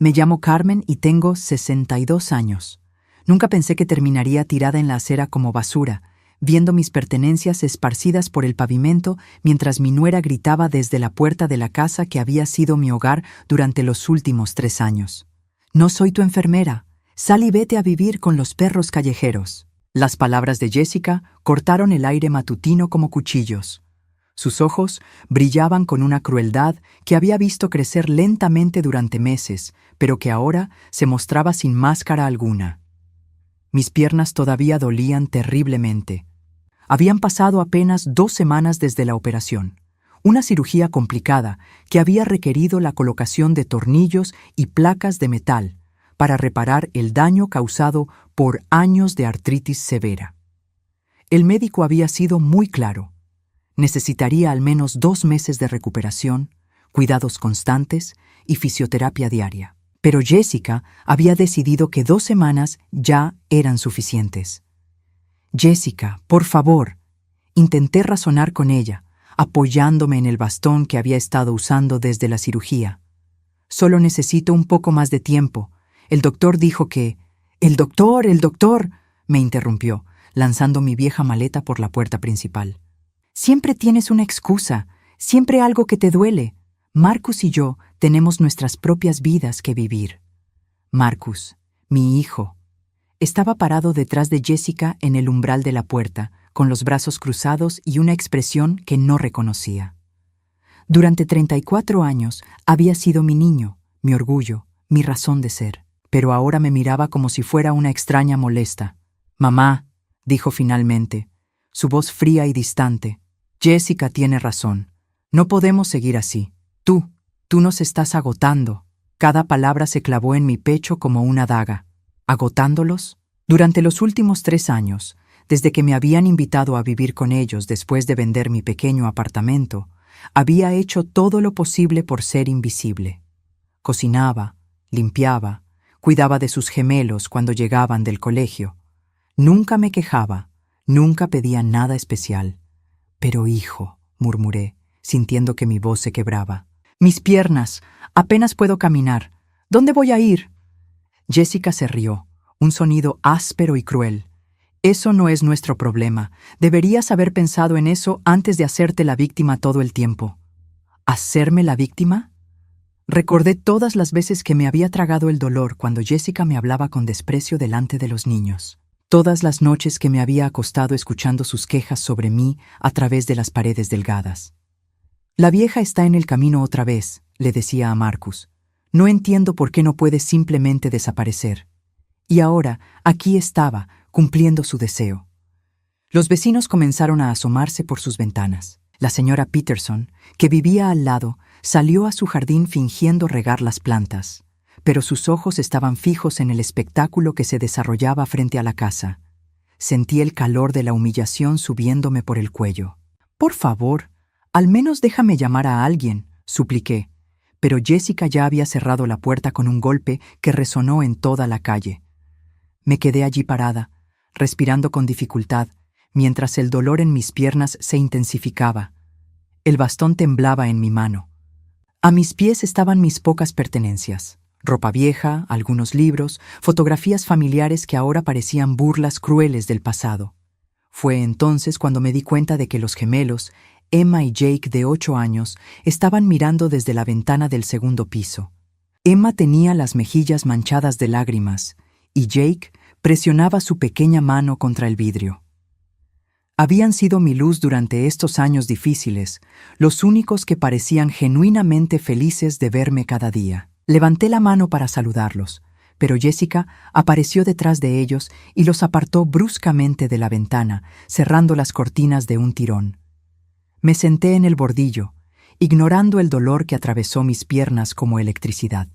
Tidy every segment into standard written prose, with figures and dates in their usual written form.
Me llamo Carmen y tengo 62 años. Nunca pensé que terminaría tirada en la acera como basura, viendo mis pertenencias esparcidas por el pavimento mientras mi nuera gritaba desde la puerta de la casa que había sido mi hogar durante los últimos 3 años. «No soy tu enfermera. Sal y vete a vivir con los perros callejeros». Las palabras de Jessica cortaron el aire matutino como cuchillos. Sus ojos brillaban con una crueldad que había visto crecer lentamente durante meses, pero que ahora se mostraba sin máscara alguna. Mis piernas todavía dolían terriblemente. Habían pasado apenas 2 semanas desde la operación, una cirugía complicada que había requerido la colocación de tornillos y placas de metal para reparar el daño causado por años de artritis severa. El médico había sido muy claro. Necesitaría al menos 2 meses de recuperación, cuidados constantes y fisioterapia diaria. Pero Jessica había decidido que 2 semanas ya eran suficientes. «Jessica, por favor», intenté razonar con ella, apoyándome en el bastón que había estado usando desde la cirugía. «Solo necesito un poco más de tiempo. El doctor dijo que...» «El doctor», me interrumpió, lanzando mi vieja maleta por la puerta principal. «Siempre tienes una excusa, siempre algo que te duele. Marcus y yo tenemos nuestras propias vidas que vivir». Marcus, mi hijo, estaba parado detrás de Jessica en el umbral de la puerta, con los brazos cruzados y una expresión que no reconocía. Durante 34 años había sido mi niño, mi orgullo, mi razón de ser, pero ahora me miraba como si fuera una extraña molesta. «Mamá», dijo finalmente, su voz fría y distante, «Jessica tiene razón. No podemos seguir así. Tú nos estás agotando». Cada palabra se clavó en mi pecho como una daga. ¿Agotándolos? Durante los últimos 3 años, desde que me habían invitado a vivir con ellos después de vender mi pequeño apartamento, había hecho todo lo posible por ser invisible. Cocinaba, limpiaba, cuidaba de sus gemelos cuando llegaban del colegio. Nunca me quejaba, nunca pedía nada especial. «Pero hijo», murmuré, sintiendo que mi voz se quebraba. «Mis piernas, apenas puedo caminar. ¿Dónde voy a ir?» Jessica se rió, un sonido áspero y cruel. «Eso no es nuestro problema. Deberías haber pensado en eso antes de hacerte la víctima todo el tiempo». ¿Hacerme la víctima? Recordé todas las veces que me había tragado el dolor cuando Jessica me hablaba con desprecio delante de los niños. Todas las noches que me había acostado escuchando sus quejas sobre mí a través de las paredes delgadas. «La vieja está en el camino otra vez», le decía a Marcus. «No entiendo por qué no puede simplemente desaparecer». Y ahora, aquí estaba, cumpliendo su deseo. Los vecinos comenzaron a asomarse por sus ventanas. La señora Peterson, que vivía al lado, salió a su jardín fingiendo regar las plantas, pero sus ojos estaban fijos en el espectáculo que se desarrollaba frente a la casa. Sentí el calor de la humillación subiéndome por el cuello. «Por favor, al menos déjame llamar a alguien», supliqué, pero Jessica ya había cerrado la puerta con un golpe que resonó en toda la calle. Me quedé allí parada, respirando con dificultad, mientras el dolor en mis piernas se intensificaba. El bastón temblaba en mi mano. A mis pies estaban mis pocas pertenencias. Ropa vieja, algunos libros, fotografías familiares que ahora parecían burlas crueles del pasado. Fue entonces cuando me di cuenta de que los gemelos, Emma y Jake, de 8 años, estaban mirando desde la ventana del segundo piso. Emma tenía las mejillas manchadas de lágrimas, y Jake presionaba su pequeña mano contra el vidrio. Habían sido mi luz durante estos años difíciles, los únicos que parecían genuinamente felices de verme cada día. Levanté la mano para saludarlos, pero Jessica apareció detrás de ellos y los apartó bruscamente de la ventana, cerrando las cortinas de un tirón. Me senté en el bordillo, ignorando el dolor que atravesó mis piernas como electricidad.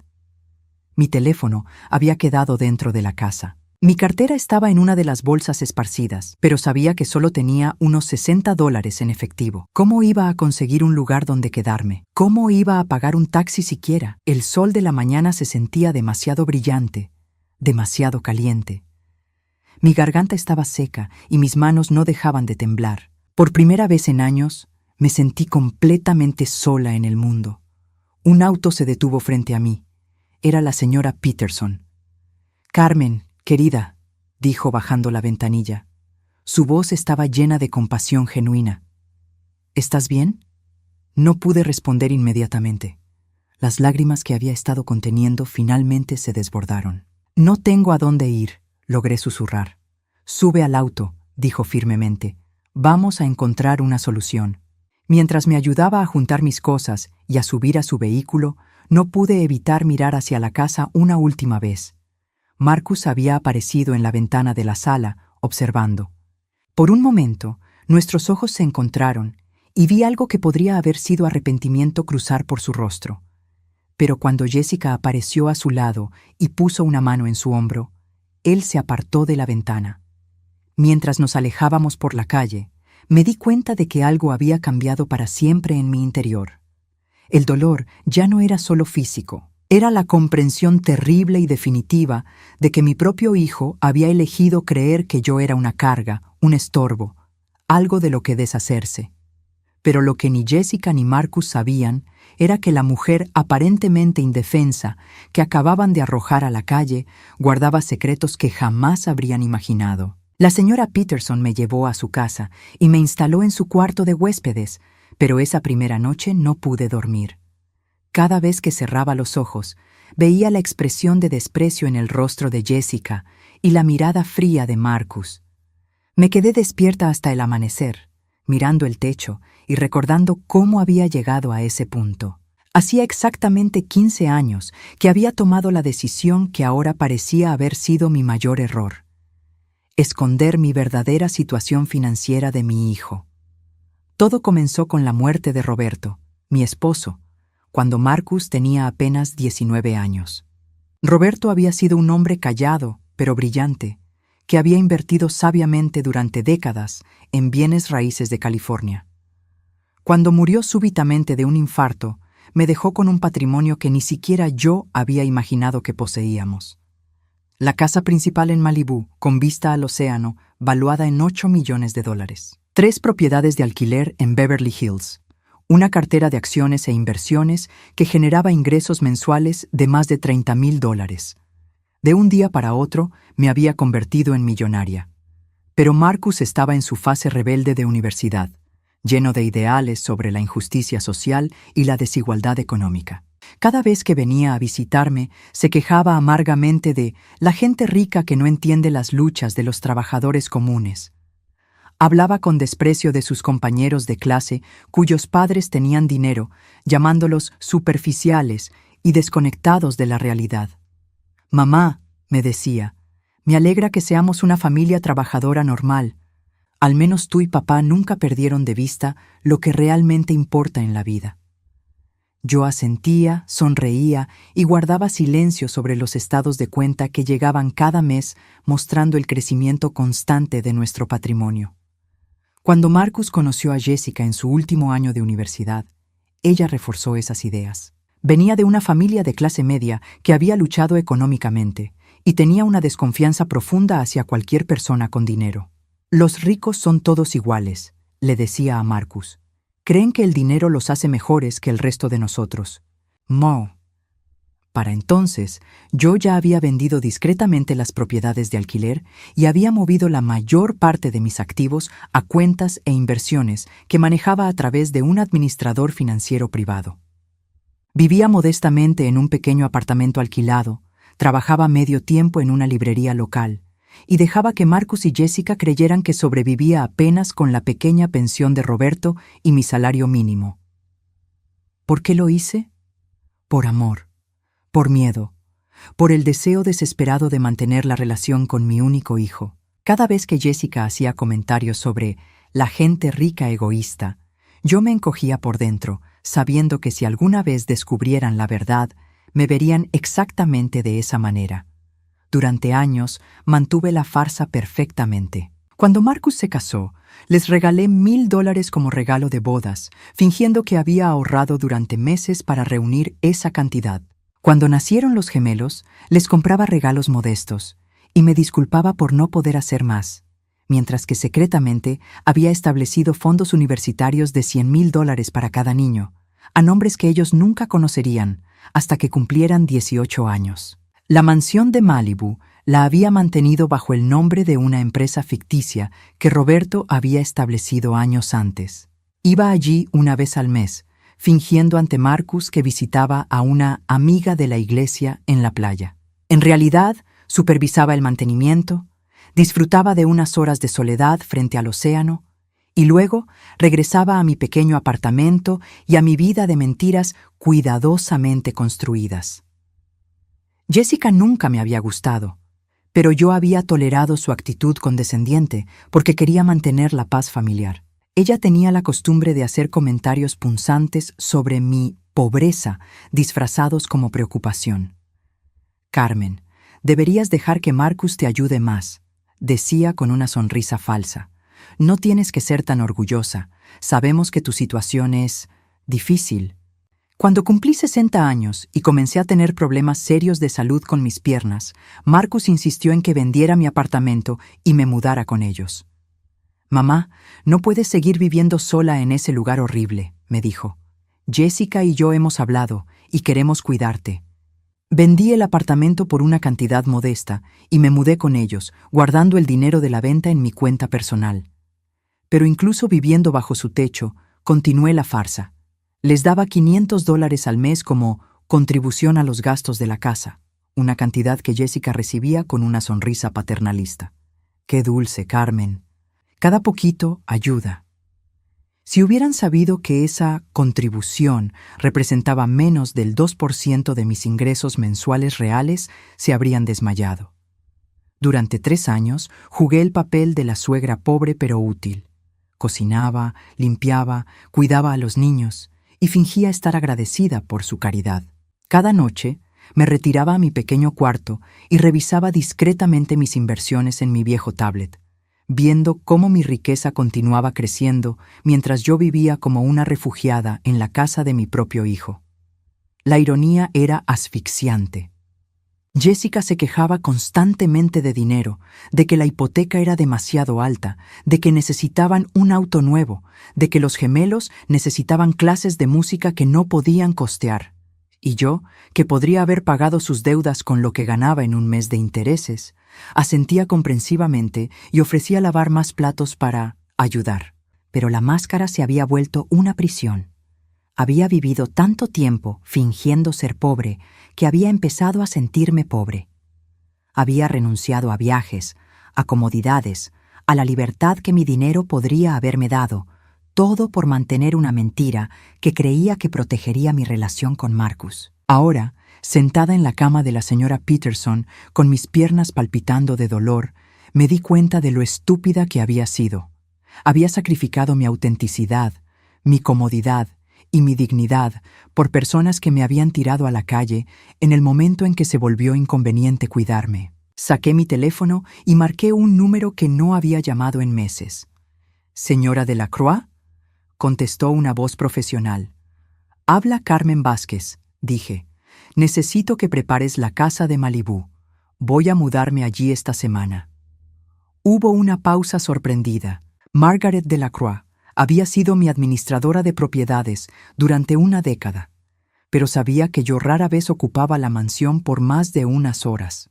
Mi teléfono había quedado dentro de la casa. Mi cartera estaba en una de las bolsas esparcidas, pero sabía que solo tenía unos $60 en efectivo. ¿Cómo iba a conseguir un lugar donde quedarme? ¿Cómo iba a pagar un taxi siquiera? El sol de la mañana se sentía demasiado brillante, demasiado caliente. Mi garganta estaba seca y mis manos no dejaban de temblar. Por primera vez en años, me sentí completamente sola en el mundo. Un auto se detuvo frente a mí. Era la señora Peterson. «Carmen, querida», dijo bajando la ventanilla. Su voz estaba llena de compasión genuina. «¿Estás bien?» No pude responder inmediatamente. Las lágrimas que había estado conteniendo finalmente se desbordaron. «No tengo a dónde ir», logré susurrar. «Sube al auto», dijo firmemente. «Vamos a encontrar una solución». Mientras me ayudaba a juntar mis cosas y a subir a su vehículo, no pude evitar mirar hacia la casa una última vez. Marcus había aparecido en la ventana de la sala, observando. Por un momento, nuestros ojos se encontraron y vi algo que podría haber sido arrepentimiento cruzar por su rostro. Pero cuando Jessica apareció a su lado y puso una mano en su hombro, él se apartó de la ventana. Mientras nos alejábamos por la calle, me di cuenta de que algo había cambiado para siempre en mi interior. El dolor ya no era solo físico, era la comprensión terrible y definitiva de que mi propio hijo había elegido creer que yo era una carga, un estorbo, algo de lo que deshacerse. Pero lo que ni Jessica ni Marcus sabían era que la mujer aparentemente indefensa que acababan de arrojar a la calle guardaba secretos que jamás habrían imaginado. La señora Peterson me llevó a su casa y me instaló en su cuarto de huéspedes, pero esa primera noche no pude dormir. Cada vez que cerraba los ojos, veía la expresión de desprecio en el rostro de Jessica y la mirada fría de Marcus. Me quedé despierta hasta el amanecer, mirando el techo y recordando cómo había llegado a ese punto. Hacía exactamente 15 años que había tomado la decisión que ahora parecía haber sido mi mayor error: esconder mi verdadera situación financiera de mi hijo. Todo comenzó con la muerte de Roberto, mi esposo, cuando Marcus tenía apenas 19 años. Roberto había sido un hombre callado, pero brillante, que había invertido sabiamente durante décadas en bienes raíces de California. Cuando murió súbitamente de un infarto, me dejó con un patrimonio que ni siquiera yo había imaginado que poseíamos. La casa principal en Malibú, con vista al océano, valuada en $8 millones. 3 propiedades de alquiler en Beverly Hills. Una cartera de acciones e inversiones que generaba ingresos mensuales de más de $30,000. De un día para otro, me había convertido en millonaria. Pero Marcus estaba en su fase rebelde de universidad, lleno de ideales sobre la injusticia social y la desigualdad económica. Cada vez que venía a visitarme, se quejaba amargamente de la gente rica que no entiende las luchas de los trabajadores comunes. Hablaba con desprecio de sus compañeros de clase cuyos padres tenían dinero, llamándolos superficiales y desconectados de la realidad. «Mamá», me decía, «me alegra que seamos una familia trabajadora normal. Al menos tú y papá nunca perdieron de vista lo que realmente importa en la vida». Yo asentía, sonreía y guardaba silencio sobre los estados de cuenta que llegaban cada mes mostrando el crecimiento constante de nuestro patrimonio. Cuando Marcus conoció a Jessica en su último año de universidad, ella reforzó esas ideas. Venía de una familia de clase media que había luchado económicamente y tenía una desconfianza profunda hacia cualquier persona con dinero. «Los ricos son todos iguales», le decía a Marcus. «Creen que el dinero los hace mejores que el resto de nosotros». «Mo». Para entonces, yo ya había vendido discretamente las propiedades de alquiler y había movido la mayor parte de mis activos a cuentas e inversiones que manejaba a través de un administrador financiero privado. Vivía modestamente en un pequeño apartamento alquilado, trabajaba medio tiempo en una librería local y dejaba que Marcus y Jessica creyeran que sobrevivía apenas con la pequeña pensión de Roberto y mi salario mínimo. ¿Por qué lo hice? Por amor, por miedo, por el deseo desesperado de mantener la relación con mi único hijo. Cada vez que Jessica hacía comentarios sobre la gente rica egoísta, yo me encogía por dentro, sabiendo que si alguna vez descubrieran la verdad, me verían exactamente de esa manera. Durante años mantuve la farsa perfectamente. Cuando Marcus se casó, les regalé $1,000 como regalo de bodas, fingiendo que había ahorrado durante meses para reunir esa cantidad. Cuando nacieron los gemelos, les compraba regalos modestos y me disculpaba por no poder hacer más, mientras que secretamente había establecido fondos universitarios de $100,000 para cada niño, a nombres que ellos nunca conocerían, hasta que cumplieran 18 años. La mansión de Malibu la había mantenido bajo el nombre de una empresa ficticia que Roberto había establecido años antes. Iba allí una vez al mes, fingiendo ante Marcus que visitaba a una amiga de la iglesia en la playa. En realidad, supervisaba el mantenimiento, disfrutaba de unas horas de soledad frente al océano, y luego regresaba a mi pequeño apartamento y a mi vida de mentiras cuidadosamente construidas. Jessica nunca me había gustado, pero yo había tolerado su actitud condescendiente porque quería mantener la paz familiar. Ella tenía la costumbre de hacer comentarios punzantes sobre mi pobreza, disfrazados como preocupación. «Carmen, deberías dejar que Marcus te ayude más», decía con una sonrisa falsa. «No tienes que ser tan orgullosa. Sabemos que tu situación es difícil». Cuando cumplí 60 años y comencé a tener problemas serios de salud con mis piernas, Marcus insistió en que vendiera mi apartamento y me mudara con ellos. «Mamá, no puedes seguir viviendo sola en ese lugar horrible», me dijo. «Jessica y yo hemos hablado y queremos cuidarte». Vendí el apartamento por una cantidad modesta y me mudé con ellos, guardando el dinero de la venta en mi cuenta personal. Pero incluso viviendo bajo su techo, continué la farsa. Les daba $500 al mes como contribución a los gastos de la casa, una cantidad que Jessica recibía con una sonrisa paternalista. «Qué dulce, Carmen. Cada poquito ayuda». Si hubieran sabido que esa contribución representaba menos del 2% de mis ingresos mensuales reales, se habrían desmayado. Durante 3 años jugué el papel de la suegra pobre pero útil. Cocinaba, limpiaba, cuidaba a los niños y fingía estar agradecida por su caridad. Cada noche me retiraba a mi pequeño cuarto y revisaba discretamente mis inversiones en mi viejo tablet, viendo cómo mi riqueza continuaba creciendo mientras yo vivía como una refugiada en la casa de mi propio hijo. La ironía era asfixiante. Jessica se quejaba constantemente de dinero, de que la hipoteca era demasiado alta, de que necesitaban un auto nuevo, de que los gemelos necesitaban clases de música que no podían costear. Y yo, que podría haber pagado sus deudas con lo que ganaba en un mes de intereses, asentía comprensivamente y ofrecía lavar más platos para ayudar. Pero la máscara se había vuelto una prisión. Había vivido tanto tiempo fingiendo ser pobre que había empezado a sentirme pobre. Había renunciado a viajes, a comodidades, a la libertad que mi dinero podría haberme dado, todo por mantener una mentira que creía que protegería mi relación con Marcus. Ahora, sentada en la cama de la señora Peterson, con mis piernas palpitando de dolor, me di cuenta de lo estúpida que había sido. Había sacrificado mi autenticidad, mi comodidad y mi dignidad por personas que me habían tirado a la calle en el momento en que se volvió inconveniente cuidarme. Saqué mi teléfono y marqué un número que no había llamado en meses. «¿Señora Delacroix?», contestó una voz profesional. «Habla Carmen Vázquez», dije. «Necesito que prepares la casa de Malibú. Voy a mudarme allí esta semana». Hubo una pausa sorprendida. Margaret Delacroix había sido mi administradora de propiedades durante una década, pero sabía que yo rara vez ocupaba la mansión por más de unas horas.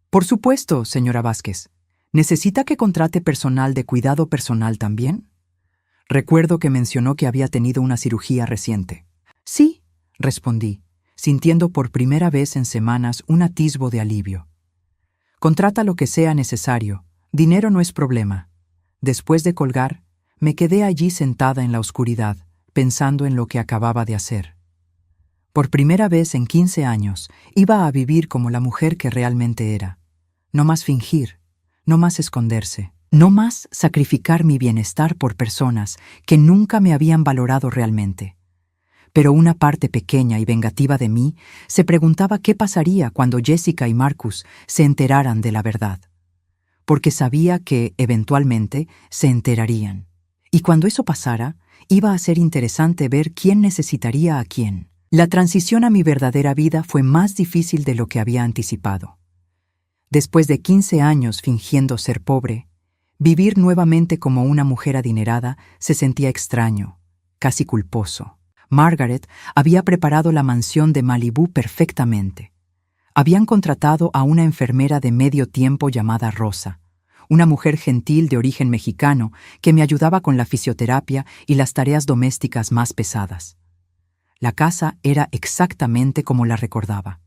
«Por supuesto, señora Vázquez. ¿Necesita que contrate personal de cuidado personal también?». Recuerdo que mencionó que había tenido una cirugía reciente. «Sí», respondí, sintiendo por primera vez en semanas un atisbo de alivio. «Contrata lo que sea necesario. Dinero no es problema». Después de colgar, me quedé allí sentada en la oscuridad, pensando en lo que acababa de hacer. Por primera vez en 15 años, iba a vivir como la mujer que realmente era. No más fingir, no más esconderse, no más sacrificar mi bienestar por personas que nunca me habían valorado realmente. Pero una parte pequeña y vengativa de mí se preguntaba qué pasaría cuando Jessica y Marcus se enteraran de la verdad. Porque sabía que, eventualmente, se enterarían. Y cuando eso pasara, iba a ser interesante ver quién necesitaría a quién. La transición a mi verdadera vida fue más difícil de lo que había anticipado. Después de 15 años fingiendo ser pobre, vivir nuevamente como una mujer adinerada se sentía extraño, casi culposo. Margaret había preparado la mansión de Malibú perfectamente. Habían contratado a una enfermera de medio tiempo llamada Rosa, una mujer gentil de origen mexicano que me ayudaba con la fisioterapia y las tareas domésticas más pesadas. La casa era exactamente como la recordaba.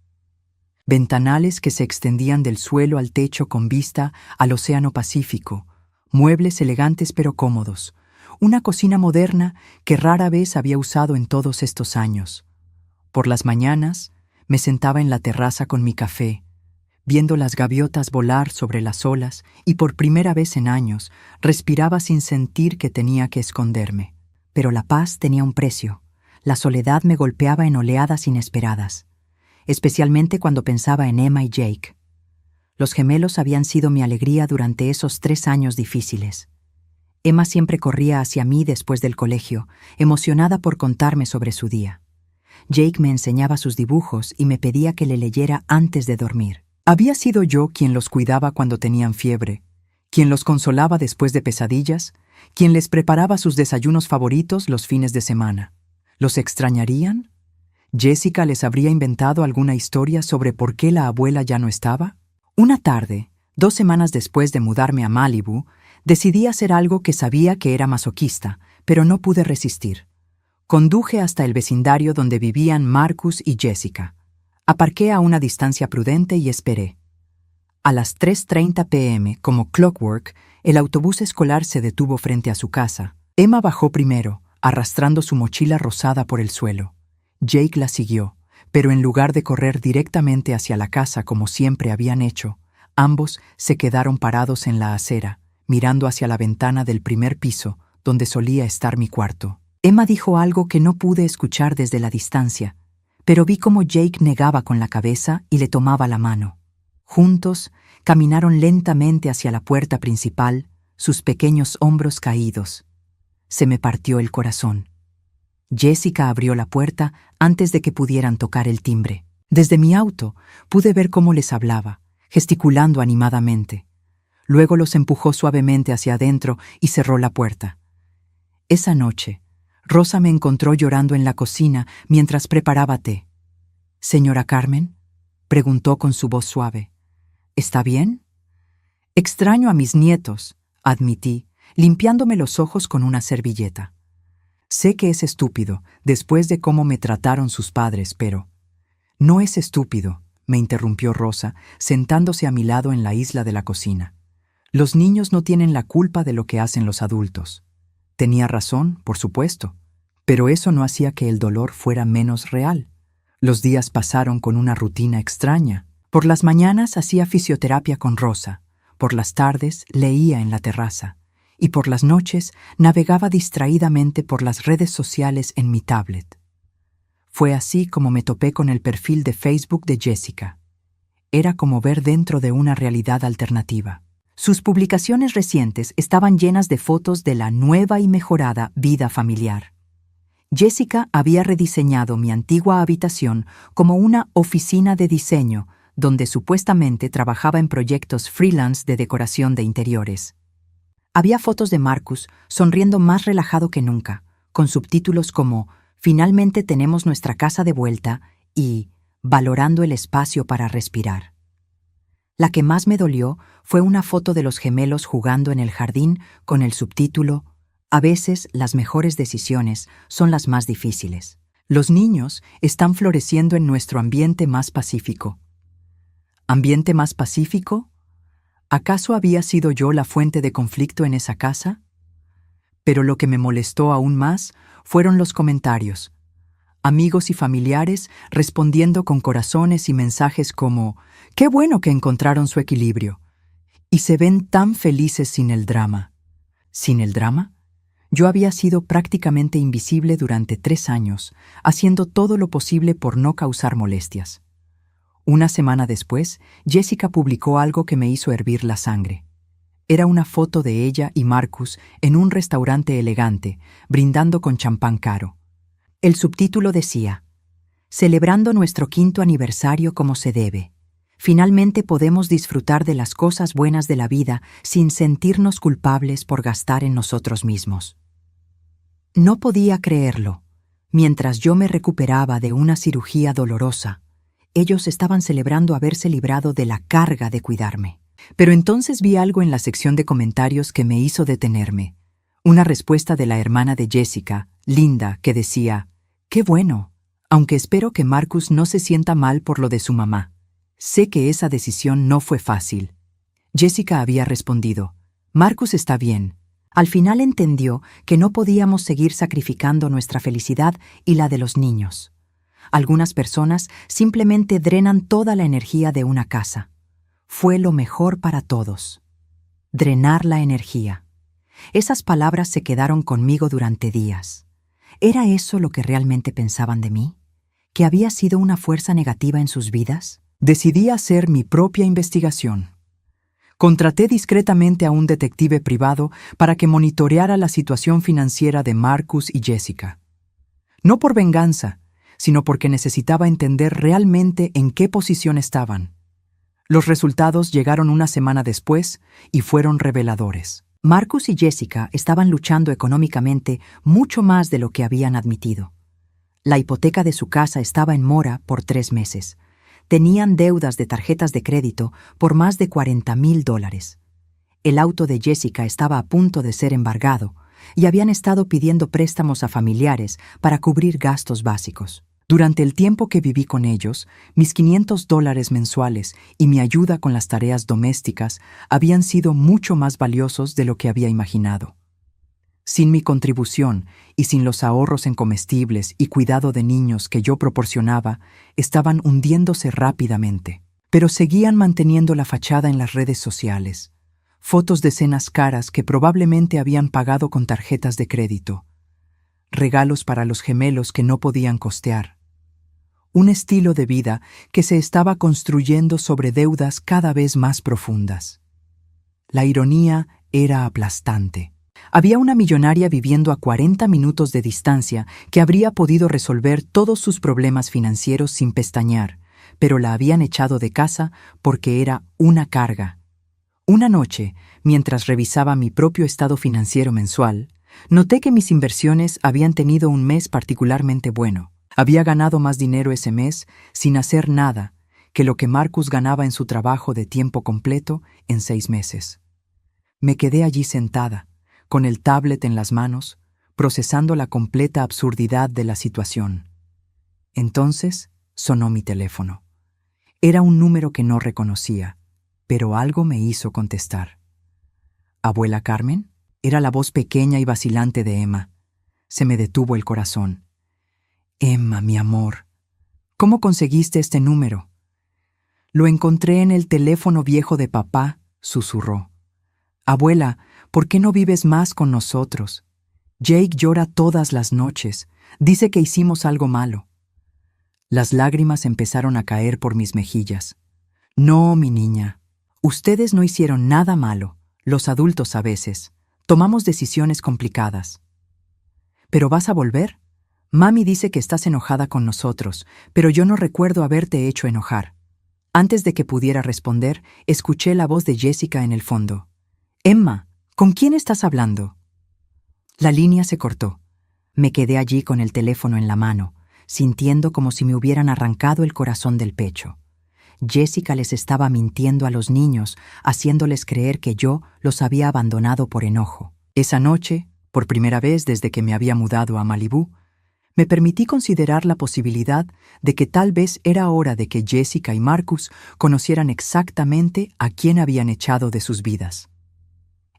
Ventanales que se extendían del suelo al techo con vista al Océano Pacífico, muebles elegantes pero cómodos, una cocina moderna que rara vez había usado en todos estos años. Por las mañanas me sentaba en la terraza con mi café, viendo las gaviotas volar sobre las olas y por primera vez en años respiraba sin sentir que tenía que esconderme. Pero la paz tenía un precio. La soledad me golpeaba en oleadas inesperadas, especialmente cuando pensaba en Emma y Jake. Los gemelos habían sido mi alegría durante esos 3 años difíciles. Emma siempre corría hacia mí después del colegio, emocionada por contarme sobre su día. Jake me enseñaba sus dibujos y me pedía que le leyera antes de dormir. Había sido yo quien los cuidaba cuando tenían fiebre, quien los consolaba después de pesadillas, quien les preparaba sus desayunos favoritos los fines de semana. ¿Los extrañarían? ¿Jessica les habría inventado alguna historia sobre por qué la abuela ya no estaba? Una tarde, 2 semanas después de mudarme a Malibú, decidí hacer algo que sabía que era masoquista, pero no pude resistir. Conduje hasta el vecindario donde vivían Marcus y Jessica. Aparqué a una distancia prudente y esperé. A las 3:30 p.m., como clockwork, el autobús escolar se detuvo frente a su casa. Emma bajó primero, arrastrando su mochila rosada por el suelo. Jake la siguió, pero en lugar de correr directamente hacia la casa como siempre habían hecho, ambos se quedaron parados en la acera, mirando hacia la ventana del primer piso, donde solía estar mi cuarto. Emma dijo algo que no pude escuchar desde la distancia, pero vi cómo Jake negaba con la cabeza y le tomaba la mano. Juntos, caminaron lentamente hacia la puerta principal, sus pequeños hombros caídos. Se me partió el corazón. Jessica abrió la puerta antes de que pudieran tocar el timbre. Desde mi auto pude ver cómo les hablaba, gesticulando animadamente. Luego los empujó suavemente hacia adentro y cerró la puerta. Esa noche, Rosa me encontró llorando en la cocina mientras preparaba té. «¿Señora Carmen?», preguntó con su voz suave. «¿Está bien?». «Extraño a mis nietos», admití, limpiándome los ojos con una servilleta. Sé que es estúpido, después de cómo me trataron sus padres, pero... «No es estúpido», me interrumpió Rosa, sentándose a mi lado en la isla de la cocina. «Los niños no tienen la culpa de lo que hacen los adultos». Tenía razón, por supuesto, pero eso no hacía que el dolor fuera menos real. Los días pasaron con una rutina extraña. Por las mañanas hacía fisioterapia con Rosa, por las tardes leía en la terraza, y por las noches navegaba distraídamente por las redes sociales en mi tablet. Fue así como me topé con el perfil de Facebook de Jessica. Era como ver dentro de una realidad alternativa. Sus publicaciones recientes estaban llenas de fotos de la nueva y mejorada vida familiar. Jessica había rediseñado mi antigua habitación como una oficina de diseño donde supuestamente trabajaba en proyectos freelance de decoración de interiores. Había fotos de Marcus sonriendo más relajado que nunca, con subtítulos como «Finalmente tenemos nuestra casa de vuelta» y «Valorando el espacio para respirar». La que más me dolió fue una foto de los gemelos jugando en el jardín con el subtítulo «A veces las mejores decisiones son las más difíciles». Los niños están floreciendo en nuestro ambiente más pacífico. ¿Ambiente más pacífico? ¿Acaso había sido yo la fuente de conflicto en esa casa? Pero lo que me molestó aún más fueron los comentarios. Amigos y familiares respondiendo con corazones y mensajes como «Qué bueno que encontraron su equilibrio». Y se ven tan felices sin el drama. ¿Sin el drama? Yo había sido prácticamente invisible durante 3 años, haciendo todo lo posible por no causar molestias. Una semana después, Jessica publicó algo que me hizo hervir la sangre. Era una foto de ella y Marcus en un restaurante elegante, brindando con champán caro. El subtítulo decía, «Celebrando nuestro 5º aniversario como se debe. Finalmente podemos disfrutar de las cosas buenas de la vida sin sentirnos culpables por gastar en nosotros mismos». No podía creerlo. Mientras yo me recuperaba de una cirugía dolorosa, ellos estaban celebrando haberse librado de la carga de cuidarme. Pero entonces vi algo en la sección de comentarios que me hizo detenerme. Una respuesta de la hermana de Jessica, Linda, que decía: «Qué bueno, aunque espero que Marcus no se sienta mal por lo de su mamá. Sé que esa decisión no fue fácil». Jessica había respondido: «Marcus está bien». Al final entendió que no podíamos seguir sacrificando nuestra felicidad y la de los niños. Algunas personas simplemente drenan toda la energía de una casa. Fue lo mejor para todos. Drenar la energía. Esas palabras se quedaron conmigo durante días. ¿Era eso lo que realmente pensaban de mí? ¿Que había sido una fuerza negativa en sus vidas? Decidí hacer mi propia investigación. Contraté discretamente a un detective privado para que monitoreara la situación financiera de Marcus y Jessica. No por venganza, sino porque necesitaba entender realmente en qué posición estaban. Los resultados llegaron una semana después y fueron reveladores. Marcus y Jessica estaban luchando económicamente mucho más de lo que habían admitido. La hipoteca de su casa estaba en mora por 3 meses. Tenían deudas de tarjetas de crédito por más de $40,000. El auto de Jessica estaba a punto de ser embargado y habían estado pidiendo préstamos a familiares para cubrir gastos básicos. Durante el tiempo que viví con ellos, mis $500 mensuales y mi ayuda con las tareas domésticas habían sido mucho más valiosos de lo que había imaginado. Sin mi contribución y sin los ahorros en comestibles y cuidado de niños que yo proporcionaba, estaban hundiéndose rápidamente. Pero seguían manteniendo la fachada en las redes sociales. Fotos de cenas caras que probablemente habían pagado con tarjetas de crédito. Regalos para los gemelos que no podían costear. Un estilo de vida que se estaba construyendo sobre deudas cada vez más profundas. La ironía era aplastante. Había una millonaria viviendo a 40 minutos de distancia que habría podido resolver todos sus problemas financieros sin pestañear, pero la habían echado de casa porque era una carga. Una noche, mientras revisaba mi propio estado financiero mensual, noté que mis inversiones habían tenido un mes particularmente bueno. Había ganado más dinero ese mes sin hacer nada que lo que Marcus ganaba en su trabajo de tiempo completo en 6 meses. Me quedé allí sentada, con el tablet en las manos, procesando la completa absurdidad de la situación. Entonces sonó mi teléfono. Era un número que no reconocía, pero algo me hizo contestar. ¿Abuela Carmen? Era la voz pequeña y vacilante de Emma. Se me detuvo el corazón. Emma, mi amor, ¿cómo conseguiste este número? Lo encontré en el teléfono viejo de papá, susurró. Abuela, ¿por qué no vives más con nosotros? Jake llora todas las noches. Dice que hicimos algo malo. Las lágrimas empezaron a caer por mis mejillas. No, mi niña. Ustedes no hicieron nada malo. Los adultos a veces. Tomamos decisiones complicadas. ¿Pero vas a volver? Mami dice que estás enojada con nosotros, pero yo no recuerdo haberte hecho enojar. Antes de que pudiera responder, escuché la voz de Jessica en el fondo. Emma, ¿con quién estás hablando? La línea se cortó. Me quedé allí con el teléfono en la mano, sintiendo como si me hubieran arrancado el corazón del pecho. Jessica les estaba mintiendo a los niños, haciéndoles creer que yo los había abandonado por enojo. Esa noche, por primera vez desde que me había mudado a Malibú, me permití considerar la posibilidad de que tal vez era hora de que Jessica y Marcus conocieran exactamente a quién habían echado de sus vidas.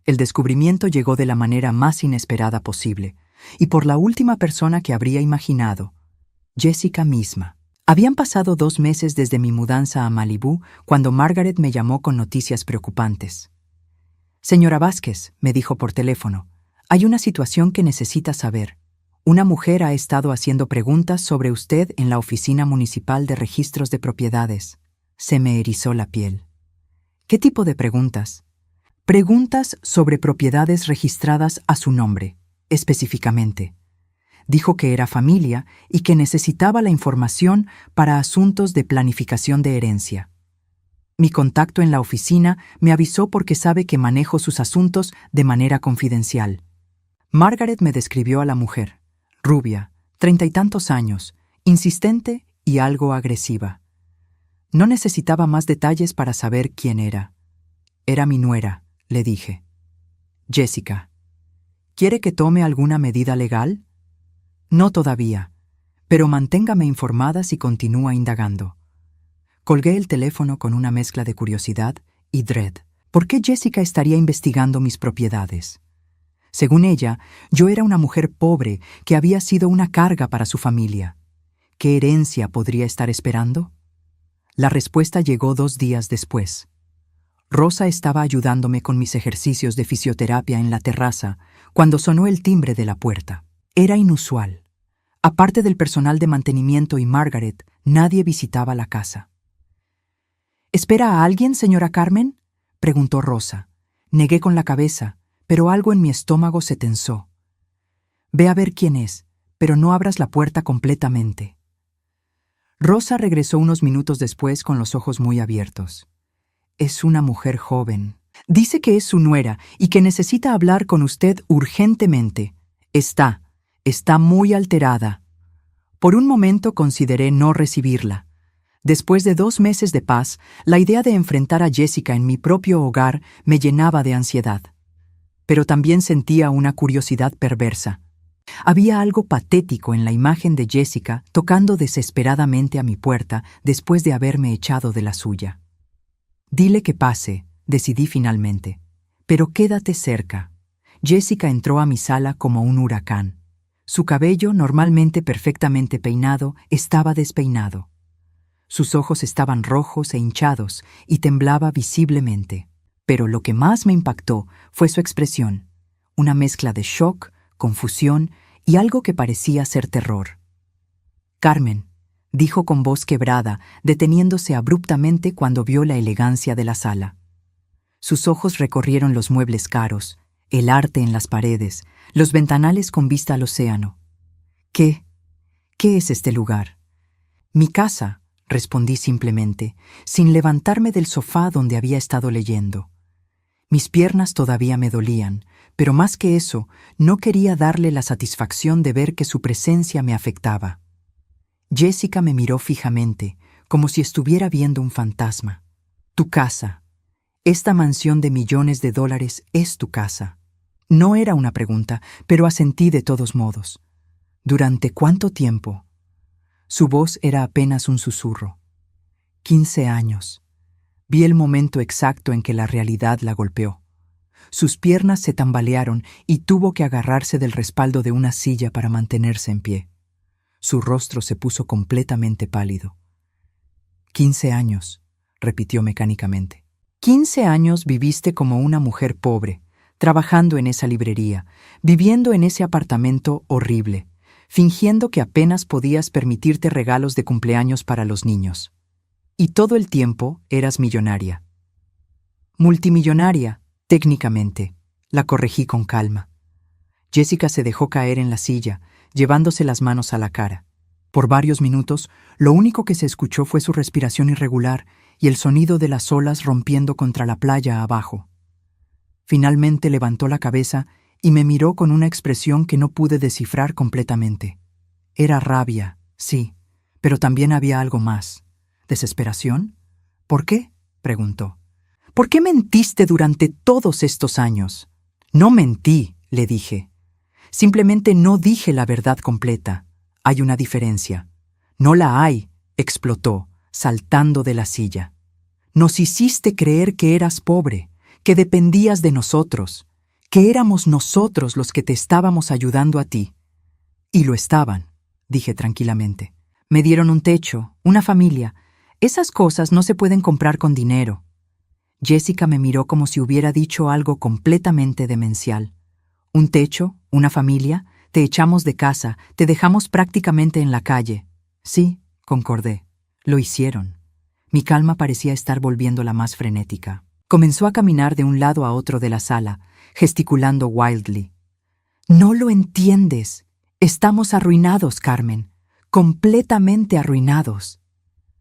El descubrimiento llegó de la manera más inesperada posible, y por la última persona que habría imaginado, Jessica misma. Habían pasado 2 meses desde mi mudanza a Malibú cuando Margaret me llamó con noticias preocupantes. Señora Vázquez, me dijo por teléfono, hay una situación que necesita saber. Una mujer ha estado haciendo preguntas sobre usted en la Oficina Municipal de Registros de Propiedades. Se me erizó la piel. ¿Qué tipo de preguntas? Preguntas sobre propiedades registradas a su nombre, específicamente. Dijo que era familia y que necesitaba la información para asuntos de planificación de herencia. Mi contacto en la oficina me avisó porque sabe que manejo sus asuntos de manera confidencial. Margaret me describió a la mujer, rubia, 30 y tantos años, insistente y algo agresiva. No necesitaba más detalles para saber quién era. Era mi nuera, le dije. Jessica. ¿Quiere que tome alguna medida legal? No todavía, pero manténgame informada si continúa indagando. Colgué el teléfono con una mezcla de curiosidad y dread. ¿Por qué Jessica estaría investigando mis propiedades? Según ella, yo era una mujer pobre que había sido una carga para su familia. ¿Qué herencia podría estar esperando? La respuesta llegó 2 días después. Rosa estaba ayudándome con mis ejercicios de fisioterapia en la terraza cuando sonó el timbre de la puerta. Era inusual. Aparte del personal de mantenimiento y Margaret, nadie visitaba la casa. ¿Espera a alguien, señora Carmen?, preguntó Rosa. Negué con la cabeza, pero algo en mi estómago se tensó. Ve a ver quién es, pero no abras la puerta completamente. Rosa regresó unos minutos después con los ojos muy abiertos. Es una mujer joven. Dice que es su nuera y que necesita hablar con usted urgentemente. Está muy alterada. Por un momento consideré no recibirla. Después de 2 meses de paz, la idea de enfrentar a Jessica en mi propio hogar me llenaba de ansiedad. Pero también sentía una curiosidad perversa. Había algo patético en la imagen de Jessica tocando desesperadamente a mi puerta después de haberme echado de la suya. Dile que pase, decidí finalmente. Pero quédate cerca. Jessica entró a mi sala como un huracán. Su cabello, normalmente perfectamente peinado, estaba despeinado. Sus ojos estaban rojos e hinchados y temblaba visiblemente. Pero lo que más me impactó fue su expresión, una mezcla de shock, confusión y algo que parecía ser terror. Carmen, dijo con voz quebrada, deteniéndose abruptamente cuando vio la elegancia de la sala. Sus ojos recorrieron los muebles caros, el arte en las paredes, los ventanales con vista al océano. ¿Qué es este lugar? Mi casa, respondí simplemente, sin levantarme del sofá donde había estado leyendo. Mis piernas todavía me dolían, pero más que eso, no quería darle la satisfacción de ver que su presencia me afectaba. Jessica me miró fijamente, como si estuviera viendo un fantasma. Tu casa. Esta mansión de millones de dólares es tu casa. No era una pregunta, pero asentí de todos modos. ¿Durante cuánto tiempo? Su voz era apenas un susurro. 15 años. Vi el momento exacto en que la realidad la golpeó. Sus piernas se tambalearon y tuvo que agarrarse del respaldo de una silla para mantenerse en pie. Su rostro se puso completamente pálido. 15 años, repitió mecánicamente. 15 años viviste como una mujer pobre, trabajando en esa librería, viviendo en ese apartamento horrible, fingiendo que apenas podías permitirte regalos de cumpleaños para los niños. Y todo el tiempo eras millonaria. Multimillonaria, técnicamente, la corregí con calma. Jessica se dejó caer en la silla, llevándose las manos a la cara. Por varios minutos, lo único que se escuchó fue su respiración irregular y el sonido de las olas rompiendo contra la playa abajo. Finalmente levantó la cabeza y me miró con una expresión que no pude descifrar completamente. Era rabia, sí, pero también había algo más. ¿Desesperación? ¿Por qué?, preguntó. ¿Por qué mentiste durante todos estos años? No mentí, le dije. Simplemente no dije la verdad completa. Hay una diferencia. No la hay, explotó, saltando de la silla. Nos hiciste creer que eras pobre, que dependías de nosotros, que éramos nosotros los que te estábamos ayudando a ti. Y lo estaban, dije tranquilamente. Me dieron un techo, una familia. Esas cosas no se pueden comprar con dinero. Jessica me miró como si hubiera dicho algo completamente demencial. Un techo, una familia, te echamos de casa, te dejamos prácticamente en la calle. Sí, concordé. Lo hicieron. Mi calma parecía estar volviéndola más frenética. Comenzó a caminar de un lado a otro de la sala, gesticulando wildly. No lo entiendes. Estamos arruinados, Carmen. Completamente arruinados.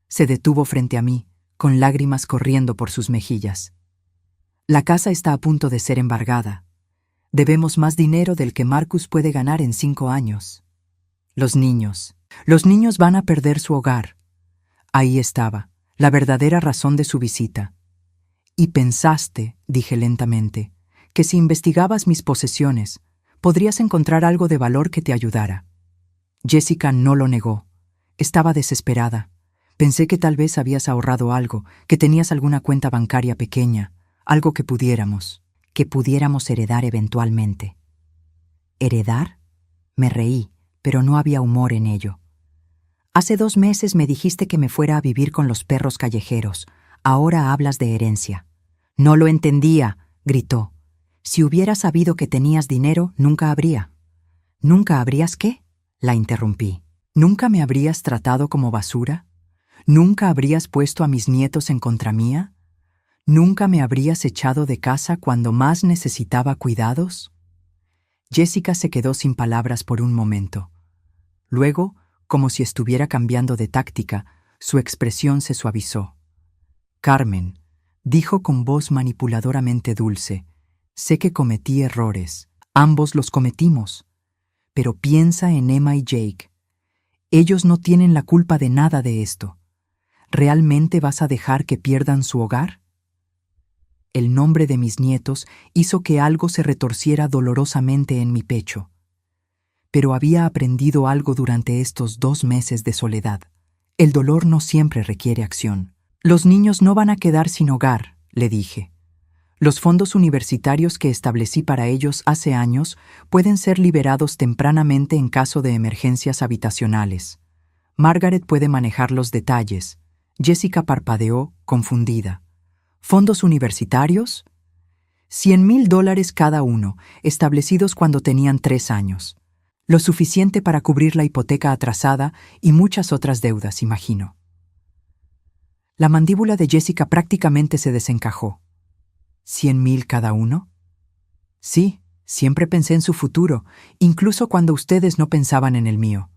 Se detuvo frente a mí, con lágrimas corriendo por sus mejillas. La casa está a punto de ser embargada. Debemos más dinero del que Marcus puede ganar en 5 años. Los niños. Los niños van a perder su hogar. Ahí estaba, la verdadera razón de su visita. Y pensaste, dije lentamente, que si investigabas mis posesiones, podrías encontrar algo de valor que te ayudara. Jessica no lo negó. Estaba desesperada. Pensé que tal vez habías ahorrado algo, que tenías alguna cuenta bancaria pequeña, algo que pudiéramos heredar eventualmente. ¿Heredar? Me reí, pero no había humor en ello. Hace 2 meses me dijiste que me fuera a vivir con los perros callejeros. Ahora hablas de herencia. No lo entendía, gritó. Si hubiera sabido que tenías dinero, nunca habría. ¿Nunca habrías qué? La interrumpí. ¿Nunca me habrías tratado como basura? ¿Nunca habrías puesto a mis nietos en contra mía? ¿Nunca me habrías echado de casa cuando más necesitaba cuidados? Jessica se quedó sin palabras por un momento. Luego, como si estuviera cambiando de táctica, su expresión se suavizó. Carmen, dijo con voz manipuladoramente dulce, sé que cometí errores. Ambos los cometimos. Pero piensa en Emma y Jake. Ellos no tienen la culpa de nada de esto. ¿Realmente vas a dejar que pierdan su hogar? El nombre de mis nietos hizo que algo se retorciera dolorosamente en mi pecho. Pero había aprendido algo durante estos 2 meses de soledad. El dolor no siempre requiere acción. Los niños no van a quedar sin hogar, le dije. Los fondos universitarios que establecí para ellos hace años pueden ser liberados tempranamente en caso de emergencias habitacionales. Margaret puede manejar los detalles. Jessica parpadeó, confundida. ¿Fondos universitarios? $100,000 cada uno, establecidos cuando tenían 3 años. Lo suficiente para cubrir la hipoteca atrasada y muchas otras deudas, imagino. La mandíbula de Jessica prácticamente se desencajó. ¿100,000 cada uno? Sí, siempre pensé en su futuro, incluso cuando ustedes no pensaban en el mío.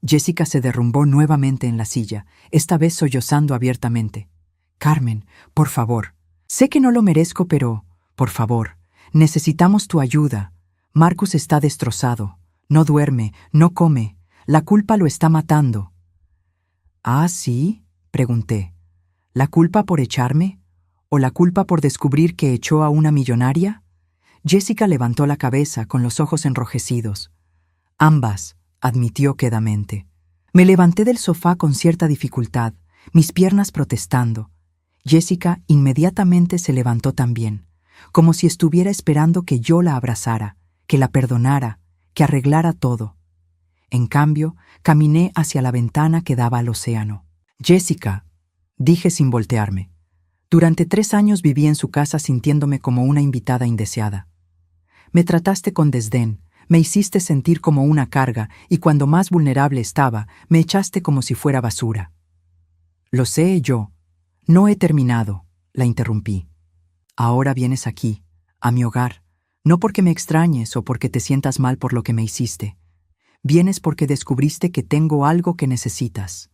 Jessica se derrumbó nuevamente en la silla, esta vez sollozando abiertamente. Carmen, por favor. Sé que no lo merezco, pero, por favor, necesitamos tu ayuda. Marcus está destrozado. No duerme, no come. La culpa lo está matando. ¿Ah, sí? Pregunté. ¿La culpa por echarme? ¿O la culpa por descubrir que echó a una millonaria? Jessica levantó la cabeza con los ojos enrojecidos. Ambas, admitió quedamente. Me levanté del sofá con cierta dificultad, mis piernas protestando. Jessica inmediatamente se levantó también, como si estuviera esperando que yo la abrazara, que la perdonara, que arreglara todo. En cambio, caminé hacia la ventana que daba al océano. Jessica, dije sin voltearme. Durante 3 años viví en su casa sintiéndome como una invitada indeseada. Me trataste con desdén, me hiciste sentir como una carga y cuando más vulnerable estaba, me echaste como si fuera basura. Lo sé yo. No he terminado, la interrumpí. Ahora vienes aquí, a mi hogar, no porque me extrañes o porque te sientas mal por lo que me hiciste. Vienes porque descubriste que tengo algo que necesitas.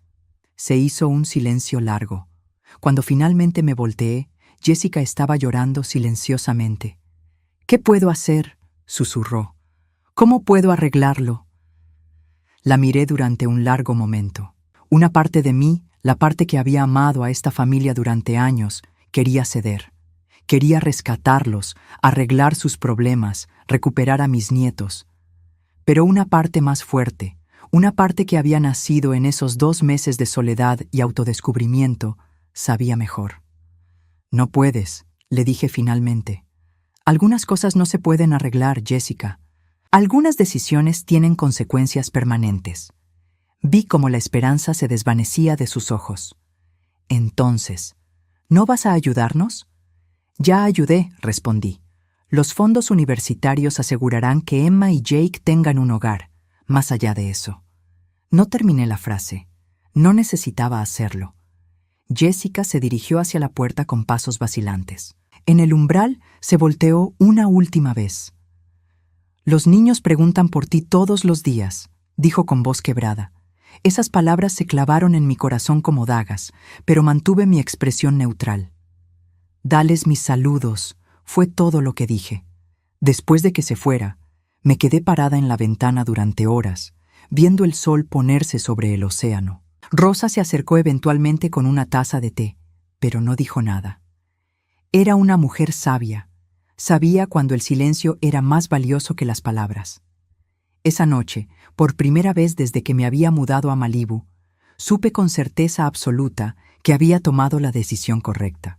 Se hizo un silencio largo. Cuando finalmente me volteé, Jessica estaba llorando silenciosamente. ¿Qué puedo hacer?, susurró. ¿Cómo puedo arreglarlo? La miré durante un largo momento. Una parte de mí, la parte que había amado a esta familia durante años, quería ceder. Quería rescatarlos, arreglar sus problemas, recuperar a mis nietos. Pero una parte más fuerte, una parte que había nacido en esos 2 meses de soledad y autodescubrimiento, sabía mejor. No puedes, le dije finalmente. Algunas cosas no se pueden arreglar, Jessica. Algunas decisiones tienen consecuencias permanentes. Vi cómo la esperanza se desvanecía de sus ojos. Entonces, ¿no vas a ayudarnos? Ya ayudé, respondí. Los fondos universitarios asegurarán que Emma y Jake tengan un hogar. Más allá de eso. No terminé la frase. No necesitaba hacerlo. Jessica se dirigió hacia la puerta con pasos vacilantes. En el umbral se volteó una última vez. Los niños preguntan por ti todos los días, dijo con voz quebrada. Esas palabras se clavaron en mi corazón como dagas, pero mantuve mi expresión neutral. Dales mis saludos, fue todo lo que dije. Después de que se fuera, me quedé parada en la ventana durante horas, viendo el sol ponerse sobre el océano. Rosa se acercó eventualmente con una taza de té, pero no dijo nada. Era una mujer sabia. Sabía cuando el silencio era más valioso que las palabras. Esa noche, por primera vez desde que me había mudado a Malibú, supe con certeza absoluta que había tomado la decisión correcta.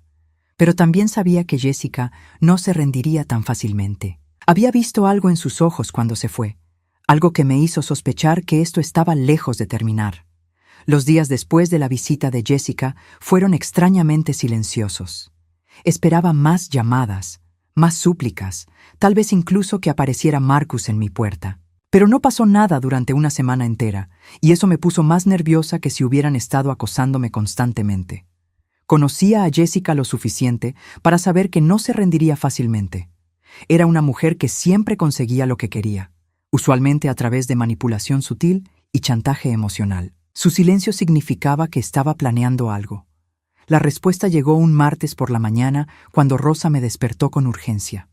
Pero también sabía que Jessica no se rendiría tan fácilmente. Había visto algo en sus ojos cuando se fue, algo que me hizo sospechar que esto estaba lejos de terminar. Los días después de la visita de Jessica fueron extrañamente silenciosos. Esperaba más llamadas, más súplicas, tal vez incluso que apareciera Marcus en mi puerta. Pero no pasó nada durante una semana entera, y eso me puso más nerviosa que si hubieran estado acosándome constantemente. Conocía a Jessica lo suficiente para saber que no se rendiría fácilmente. Era una mujer que siempre conseguía lo que quería, usualmente a través de manipulación sutil y chantaje emocional. Su silencio significaba que estaba planeando algo. La respuesta llegó un martes por la mañana cuando Rosa me despertó con urgencia.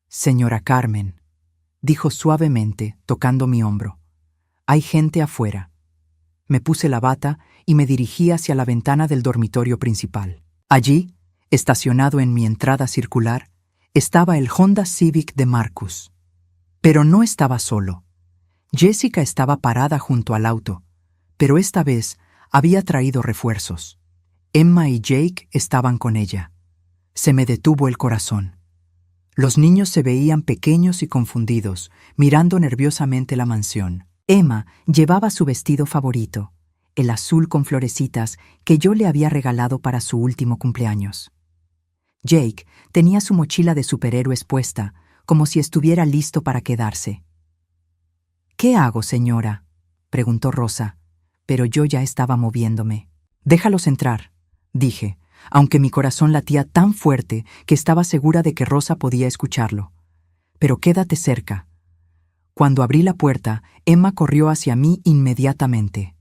«Señora Carmen», dijo suavemente, tocando mi hombro. «Hay gente afuera». Me puse la bata y me dirigí hacia la ventana del dormitorio principal. Allí, estacionado en mi entrada circular, estaba el Honda Civic de Marcus. Pero no estaba solo. Jessica estaba parada junto al auto, pero esta vez había traído refuerzos. Emma y Jake estaban con ella. Se me detuvo el corazón. Los niños se veían pequeños y confundidos, mirando nerviosamente la mansión. Emma llevaba su vestido favorito, el azul con florecitas que yo le había regalado para su último cumpleaños. Jake tenía su mochila de superhéroes puesta, como si estuviera listo para quedarse. «¿Qué hago, señora?», preguntó Rosa, pero yo ya estaba moviéndome. «Déjalos entrar», dije, aunque mi corazón latía tan fuerte que estaba segura de que Rosa podía escucharlo. «Pero quédate cerca». Cuando abrí la puerta, Emma corrió hacia mí inmediatamente.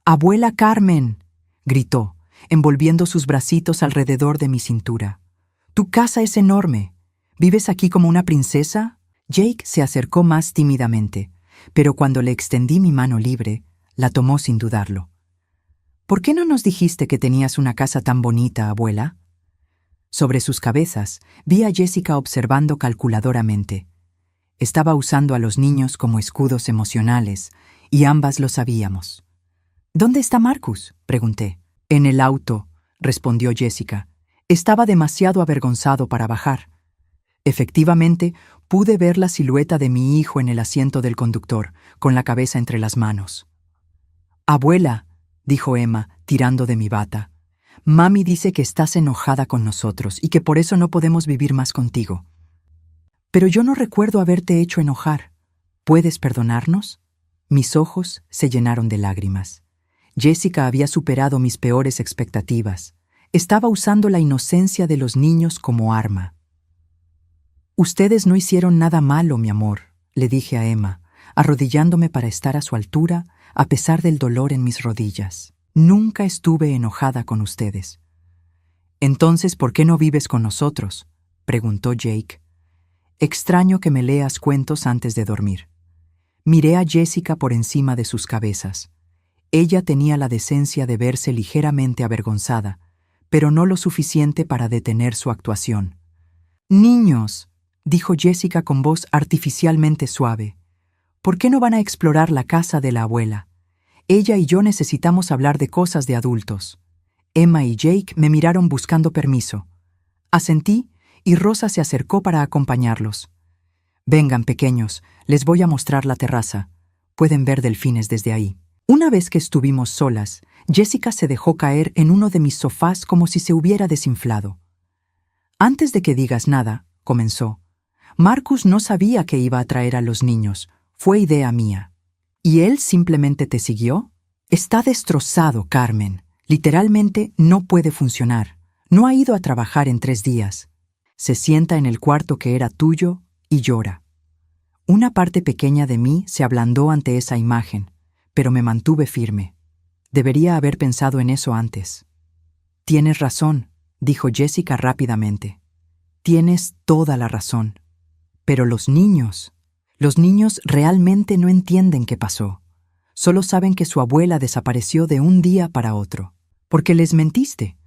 «¡Abuela Carmen!», gritó, envolviendo sus bracitos alrededor de mi cintura. «Tu casa es enorme. ¿Vives aquí como una princesa?». Jake se acercó más tímidamente, pero cuando le extendí mi mano libre, la tomó sin dudarlo. «¿Por qué no nos dijiste que tenías una casa tan bonita, abuela?». Sobre sus cabezas, vi a Jessica observando calculadoramente. Estaba usando a los niños como escudos emocionales, y ambas lo sabíamos. «¿Dónde está Marcus?», pregunté. «En el auto», respondió Jessica. Estaba demasiado avergonzado para bajar. Efectivamente, pude ver la silueta de mi hijo en el asiento del conductor, con la cabeza entre las manos. «Abuela», dijo Emma, tirando de mi bata, «Mami dice que estás enojada con nosotros y que por eso no podemos vivir más contigo». «Pero yo no recuerdo haberte hecho enojar. ¿Puedes perdonarnos?». Mis ojos se llenaron de lágrimas. Jessica había superado mis peores expectativas. Estaba usando la inocencia de los niños como arma. «Ustedes no hicieron nada malo, mi amor», le dije a Emma, arrodillándome para estar a su altura, a pesar del dolor en mis rodillas. «Nunca estuve enojada con ustedes». «Entonces, ¿por qué no vives con nosotros?», preguntó Jake. «Extraño que me leas cuentos antes de dormir». Miré a Jessica por encima de sus cabezas. Ella tenía la decencia de verse ligeramente avergonzada, pero no lo suficiente para detener su actuación. «Niños», dijo Jessica con voz artificialmente suave, «¿por qué no van a explorar la casa de la abuela? Ella y yo necesitamos hablar de cosas de adultos». Emma y Jake me miraron buscando permiso. Asentí y Rosa se acercó para acompañarlos. «Vengan, pequeños, les voy a mostrar la terraza. Pueden ver delfines desde ahí». Una vez que estuvimos solas, Jessica se dejó caer en uno de mis sofás como si se hubiera desinflado. «Antes de que digas nada», comenzó, «Marcus no sabía que iba a traer a los niños. Fue idea mía». «¿Y él simplemente te siguió?». «Está destrozado, Carmen. Literalmente no puede funcionar. No ha ido a trabajar en 3 días. Se sienta en el cuarto que era tuyo y llora». Una parte pequeña de mí se ablandó ante esa imagen, pero me mantuve firme. Debería haber pensado en eso antes. «Tienes razón», dijo Jessica rápidamente. «Tienes toda la razón. Pero los niños...» Los niños realmente no entienden qué pasó. Solo saben que su abuela desapareció de un día para otro. Porque les mentiste.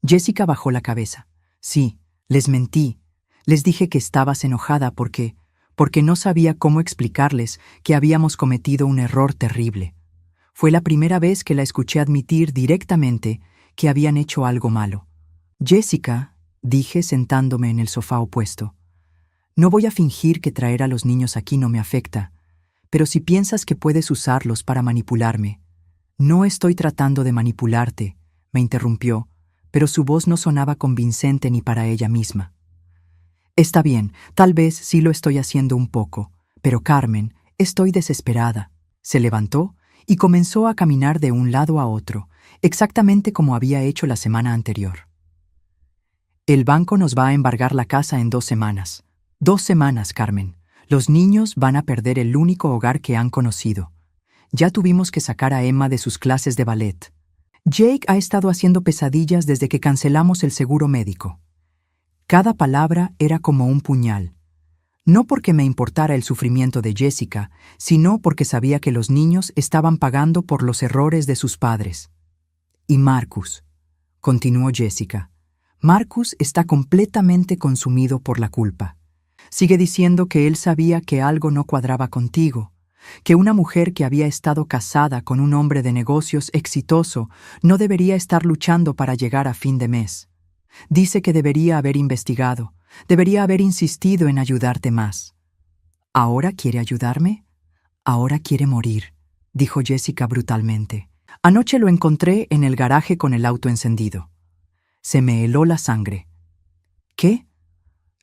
Jessica bajó la cabeza. Sí, les mentí. Les dije que estabas enojada porque no sabía cómo explicarles que habíamos cometido un error terrible. Fue la primera vez que la escuché admitir directamente que habían hecho algo malo. Jessica, dije sentándome en el sofá opuesto, no voy a fingir que traer a los niños aquí no me afecta, pero si piensas que puedes usarlos para manipularme. No estoy tratando de manipularte, me interrumpió, pero su voz no sonaba convincente ni para ella misma. Está bien, tal vez sí lo estoy haciendo un poco, pero Carmen, estoy desesperada. Se levantó y comenzó a caminar de un lado a otro, exactamente como había hecho la semana anterior. El banco nos va a embargar la casa en 2 semanas. 2 semanas, Carmen. Los niños van a perder el único hogar que han conocido. Ya tuvimos que sacar a Emma de sus clases de ballet. Jake ha estado haciendo pesadillas desde que cancelamos el seguro médico. Cada palabra era como un puñal. No porque me importara el sufrimiento de Jessica, sino porque sabía que los niños estaban pagando por los errores de sus padres. Y Marcus, continuó Jessica, Marcus está completamente consumido por la culpa. Sigue diciendo que él sabía que algo no cuadraba contigo, que una mujer que había estado casada con un hombre de negocios exitoso no debería estar luchando para llegar a fin de mes. Dice que debería haber investigado, debería haber insistido en ayudarte más. ¿Ahora quiere ayudarme? Ahora quiere morir, dijo Jessica brutalmente. Anoche lo encontré en el garaje con el auto encendido. Se me heló la sangre. ¿Qué?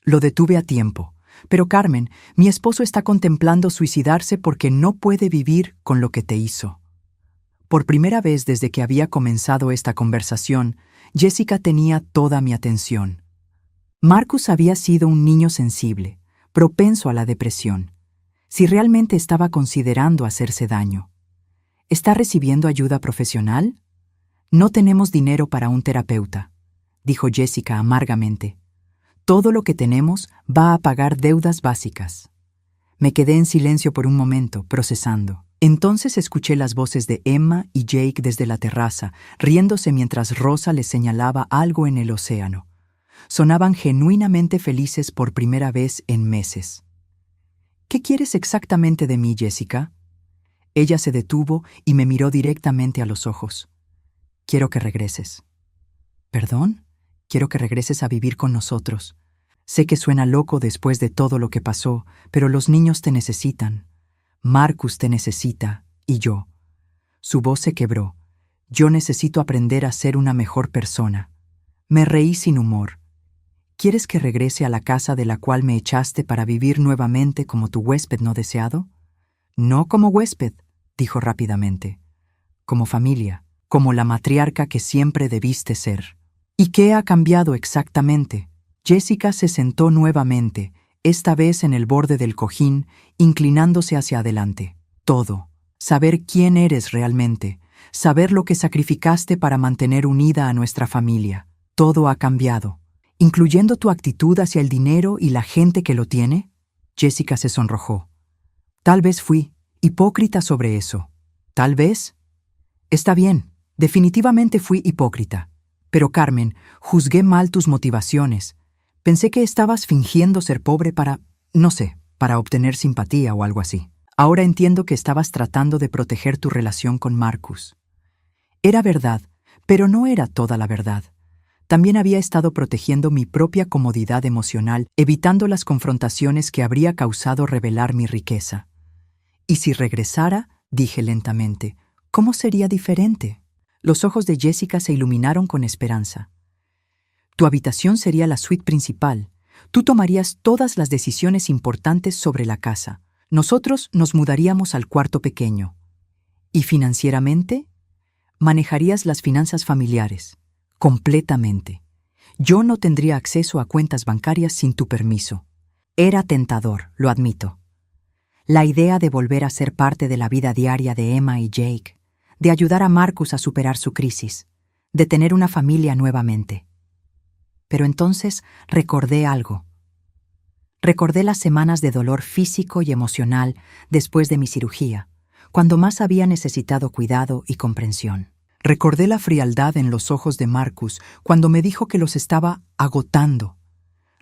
Lo detuve a tiempo. Pero Carmen, mi esposo está contemplando suicidarse porque no puede vivir con lo que te hizo. Por primera vez desde que había comenzado esta conversación, Jessica tenía toda mi atención. Marcus había sido un niño sensible, propenso a la depresión. Si realmente estaba considerando hacerse daño. ¿Está recibiendo ayuda profesional? No tenemos dinero para un terapeuta, dijo Jessica amargamente. Todo lo que tenemos va a pagar deudas básicas. Me quedé en silencio por un momento, procesando. Entonces escuché las voces de Emma y Jake desde la terraza, riéndose mientras Rosa les señalaba algo en el océano. Sonaban genuinamente felices por primera vez en meses. ¿Qué quieres exactamente de mí, Jessica? Ella se detuvo y me miró directamente a los ojos. Quiero que regreses. ¿Perdón? Quiero que regreses a vivir con nosotros. Sé que suena loco después de todo lo que pasó, pero los niños te necesitan. Marcus te necesita, y yo. Su voz se quebró. Yo necesito aprender a ser una mejor persona. Me reí sin humor. ¿Quieres que regrese a la casa de la cual me echaste para vivir nuevamente como tu huésped no deseado? No como huésped, dijo rápidamente. Como familia, como la matriarca que siempre debiste ser. ¿Y qué ha cambiado exactamente? Jessica se sentó nuevamente, esta vez en el borde del cojín, inclinándose hacia adelante. Todo. Saber quién eres realmente. Saber lo que sacrificaste para mantener unida a nuestra familia. Todo ha cambiado. ¿Incluyendo tu actitud hacia el dinero y la gente que lo tiene? Jessica se sonrojó. Tal vez fui hipócrita sobre eso. Tal vez. Está bien, definitivamente fui hipócrita. Pero Carmen, juzgué mal tus motivaciones. Pensé que estabas fingiendo ser pobre para obtener simpatía o algo así. Ahora entiendo que estabas tratando de proteger tu relación con Marcus. Era verdad, pero no era toda la verdad. También había estado protegiendo mi propia comodidad emocional, evitando las confrontaciones que habría causado revelar mi riqueza. Y si regresara, dije lentamente, ¿cómo sería diferente? Los ojos de Jessica se iluminaron con esperanza. Tu habitación sería la suite principal. Tú tomarías todas las decisiones importantes sobre la casa. Nosotros nos mudaríamos al cuarto pequeño. ¿Y financieramente? Manejarías las finanzas familiares. Completamente. Yo no tendría acceso a cuentas bancarias sin tu permiso. Era tentador, lo admito. La idea de volver a ser parte de la vida diaria de Emma y Jake, de ayudar a Marcus a superar su crisis, de tener una familia nuevamente. Pero entonces recordé algo. Recordé las semanas de dolor físico y emocional después de mi cirugía, cuando más había necesitado cuidado y comprensión. Recordé la frialdad en los ojos de Marcus cuando me dijo que los estaba agotando.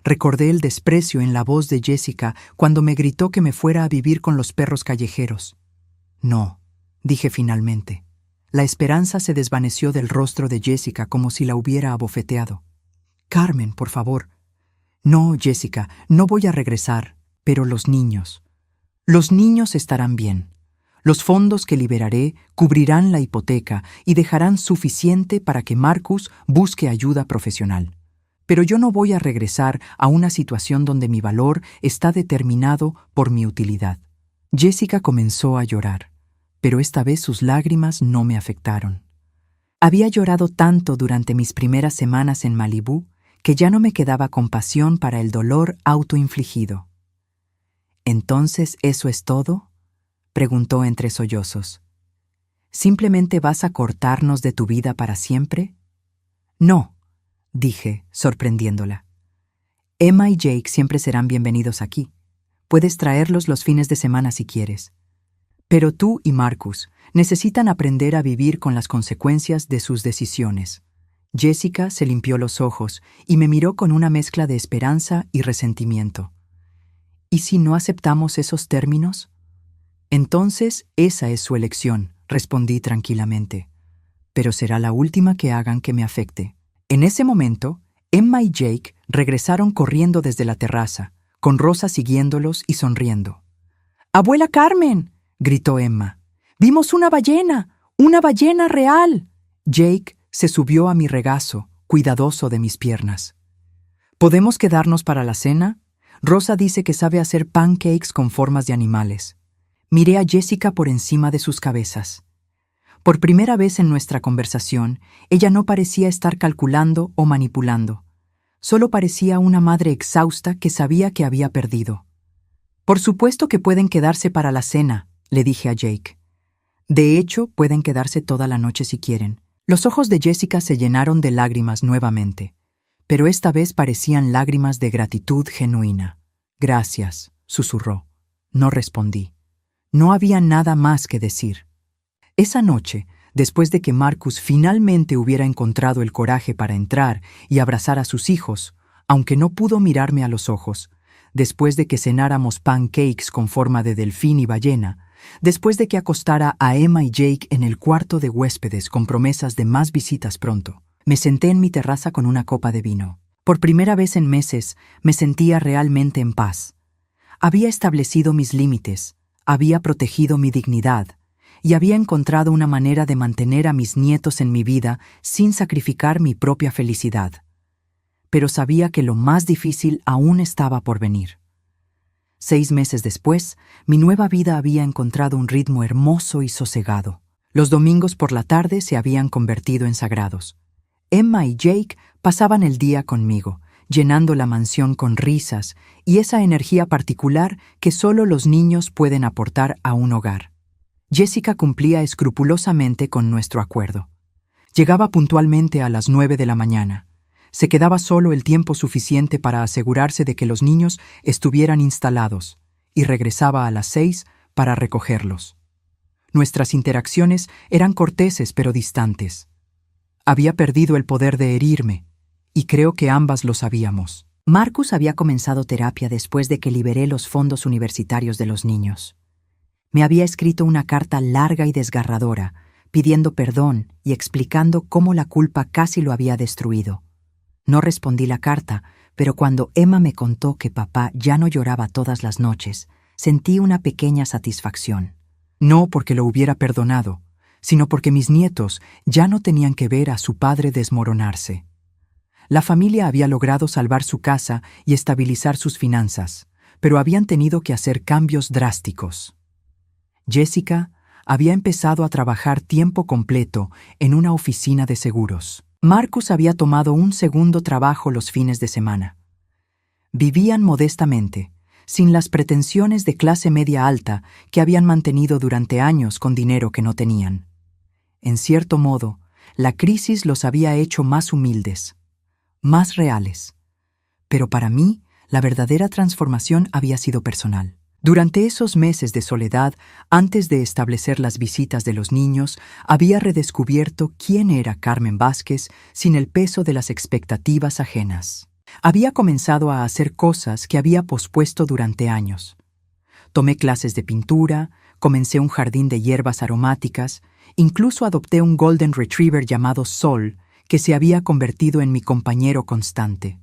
Recordé el desprecio en la voz de Jessica cuando me gritó que me fuera a vivir con los perros callejeros. No, dije finalmente. La esperanza se desvaneció del rostro de Jessica como si la hubiera abofeteado. Carmen, por favor. No, Jessica, no voy a regresar, pero los niños. Los niños estarán bien. Los fondos que liberaré cubrirán la hipoteca y dejarán suficiente para que Marcus busque ayuda profesional. Pero yo no voy a regresar a una situación donde mi valor está determinado por mi utilidad. Jessica comenzó a llorar, pero esta vez sus lágrimas no me afectaron. Había llorado tanto durante mis primeras semanas en Malibú que ya no me quedaba compasión para el dolor autoinfligido. ¿Entonces eso es todo?, preguntó entre sollozos. ¿Simplemente vas a cortarnos de tu vida para siempre? No, dije, sorprendiéndola. Emma y Jake siempre serán bienvenidos aquí. Puedes traerlos los fines de semana si quieres. Pero tú y Marcus necesitan aprender a vivir con las consecuencias de sus decisiones. Jessica se limpió los ojos y me miró con una mezcla de esperanza y resentimiento. ¿Y si no aceptamos esos términos? Entonces, esa es su elección, respondí tranquilamente. Pero será la última que hagan que me afecte. En ese momento, Emma y Jake regresaron corriendo desde la terraza, con Rosa siguiéndolos y sonriendo. ¡Abuela Carmen!, gritó Emma. ¡Vimos una ballena real! Jake se subió a mi regazo, cuidadoso de mis piernas. ¿Podemos quedarnos para la cena? Rosa dice que sabe hacer pancakes con formas de animales. Miré a Jessica por encima de sus cabezas. Por primera vez en nuestra conversación, ella no parecía estar calculando o manipulando. Solo parecía una madre exhausta que sabía que había perdido. Por supuesto que pueden quedarse para la cena, le dije a Jake. De hecho, pueden quedarse toda la noche si quieren. Los ojos de Jessica se llenaron de lágrimas nuevamente, pero esta vez parecían lágrimas de gratitud genuina. Gracias, susurró. No respondí. No había nada más que decir. Esa noche, después de que Marcus finalmente hubiera encontrado el coraje para entrar y abrazar a sus hijos, aunque no pudo mirarme a los ojos, después de que cenáramos pancakes con forma de delfín y ballena, después de que acostara a Emma y Jake en el cuarto de huéspedes con promesas de más visitas pronto, me senté en mi terraza con una copa de vino. Por primera vez en meses, me sentía realmente en paz. Había establecido mis límites, había protegido mi dignidad y había encontrado una manera de mantener a mis nietos en mi vida sin sacrificar mi propia felicidad. Pero sabía que lo más difícil aún estaba por venir. 6 meses después, mi nueva vida había encontrado un ritmo hermoso y sosegado. Los domingos por la tarde se habían convertido en sagrados. Emma y Jake pasaban el día conmigo, llenando la mansión con risas y esa energía particular que solo los niños pueden aportar a un hogar. Jessica cumplía escrupulosamente con nuestro acuerdo. Llegaba puntualmente a las 9 de la mañana. Se quedaba solo el tiempo suficiente para asegurarse de que los niños estuvieran instalados y regresaba a las 6 para recogerlos. Nuestras interacciones eran corteses pero distantes. Había perdido el poder de herirme, y creo que ambas lo sabíamos. Marcus había comenzado terapia después de que liberé los fondos universitarios de los niños. Me había escrito una carta larga y desgarradora, pidiendo perdón y explicando cómo la culpa casi lo había destruido. No respondí la carta, pero cuando Emma me contó que papá ya no lloraba todas las noches, sentí una pequeña satisfacción. No porque lo hubiera perdonado, sino porque mis nietos ya no tenían que ver a su padre desmoronarse. La familia había logrado salvar su casa y estabilizar sus finanzas, pero habían tenido que hacer cambios drásticos. Jessica había empezado a trabajar tiempo completo en una oficina de seguros. Marcus había tomado un segundo trabajo los fines de semana. Vivían modestamente, sin las pretensiones de clase media alta que habían mantenido durante años con dinero que no tenían. En cierto modo, la crisis los había hecho más humildes, más reales. Pero para mí, La verdadera transformación había sido personal. Durante esos meses de soledad, antes de establecer las visitas de los niños, había redescubierto quién era Carmen Vázquez sin el peso de las expectativas ajenas. Había comenzado a hacer cosas que había pospuesto durante años. Tomé clases de pintura, comencé un jardín de hierbas aromáticas, incluso adopté un Golden Retriever llamado Sol, que se había convertido en mi compañero constante.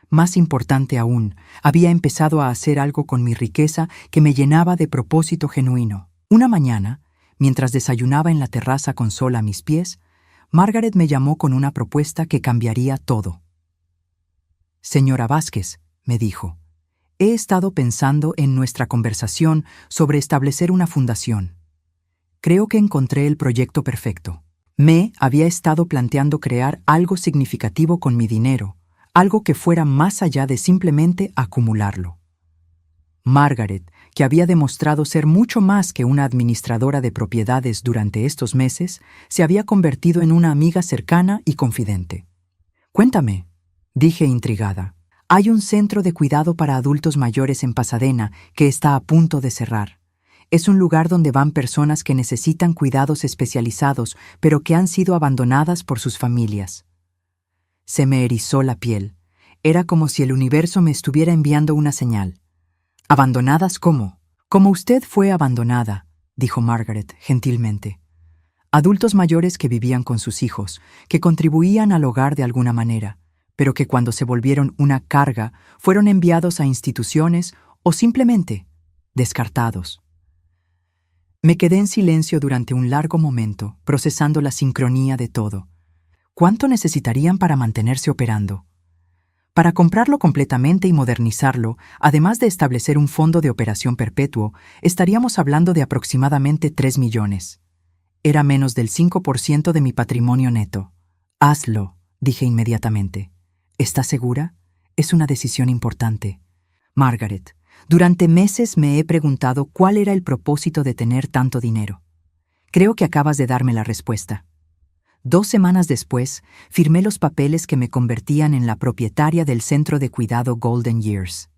Más importante aún, había empezado a hacer algo con mi riqueza que me llenaba de propósito genuino. Una mañana, mientras desayunaba en la terraza con Sol a mis pies, Margaret me llamó con una propuesta que cambiaría todo. «Señora Vázquez», me dijo, «he estado pensando en nuestra conversación sobre establecer una fundación. Creo que encontré el proyecto perfecto. Me había estado planteando crear algo significativo con mi dinero, algo que fuera más allá de simplemente acumularlo». Margaret, que había demostrado ser mucho más que una administradora de propiedades durante estos meses, se había convertido en una amiga cercana y confidente. «Cuéntame», dije intrigada. «Hay un centro de cuidado para adultos mayores en Pasadena que está a punto de cerrar. Es un lugar donde van personas que necesitan cuidados especializados, pero que han sido abandonadas por sus familias». Se me erizó la piel. Era como si el universo me estuviera enviando una señal. «¿Abandonadas cómo?» «Como usted fue abandonada», dijo Margaret gentilmente. Adultos mayores que vivían con sus hijos, que contribuían al hogar de alguna manera, pero que cuando se volvieron una carga fueron enviados a instituciones o simplemente descartados. Me quedé en silencio durante un largo momento, procesando la sincronía de todo. ¿Cuánto necesitarían para mantenerse operando? Para comprarlo completamente y modernizarlo, además de establecer un fondo de operación perpetuo, estaríamos hablando de aproximadamente 3 millones. Era menos del 5% de mi patrimonio neto. «Hazlo», dije inmediatamente. «¿Estás segura? Es una decisión importante». «Margaret, durante meses me he preguntado cuál era el propósito de tener tanto dinero. Creo que acabas de darme la respuesta». 2 semanas después, firmé los papeles que me convertían en la propietaria del centro de cuidado Golden Years.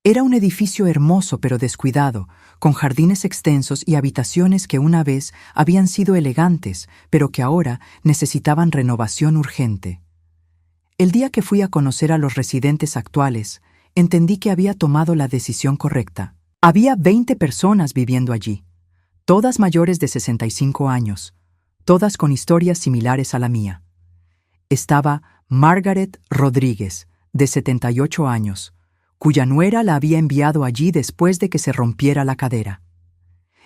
Era un edificio hermoso pero descuidado, con jardines extensos y habitaciones que una vez habían sido elegantes, pero que ahora necesitaban renovación urgente. El día que fui a conocer a los residentes actuales, entendí que había tomado la decisión correcta. Había 20 personas viviendo allí, todas mayores de 65 años, todas con historias similares a la mía. Estaba Margaret Rodríguez, de 78 años, cuya nuera la había enviado allí después de que se rompiera la cadera.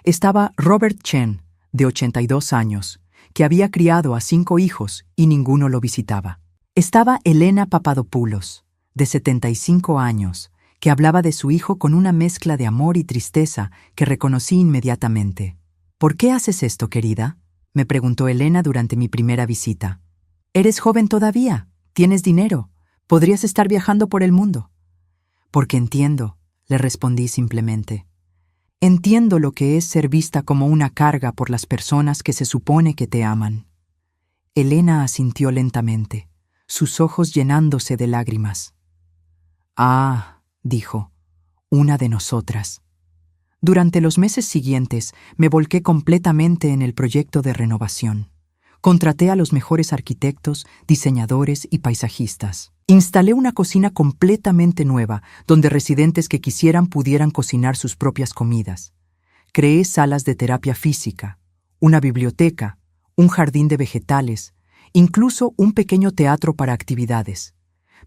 Estaba Robert Chen, de 82 años, que había criado a 5 hijos y ninguno lo visitaba. Estaba Elena Papadopoulos, de 75 años, que hablaba de su hijo con una mezcla de amor y tristeza que reconocí inmediatamente. «¿Por qué haces esto, querida?», me preguntó Elena durante mi primera visita. «Eres joven todavía, tienes dinero, podrías estar viajando por el mundo». «Porque entiendo», le respondí simplemente. «Entiendo lo que es ser vista como una carga por las personas que se supone que te aman». Elena asintió lentamente, sus ojos llenándose de lágrimas. «Ah», dijo, «una de nosotras». Durante los meses siguientes me volqué completamente en el proyecto de renovación. Contraté a los mejores arquitectos, diseñadores y paisajistas. Instalé una cocina completamente nueva, donde residentes que quisieran pudieran cocinar sus propias comidas. Creé salas de terapia física, una biblioteca, un jardín de vegetales, incluso un pequeño teatro para actividades.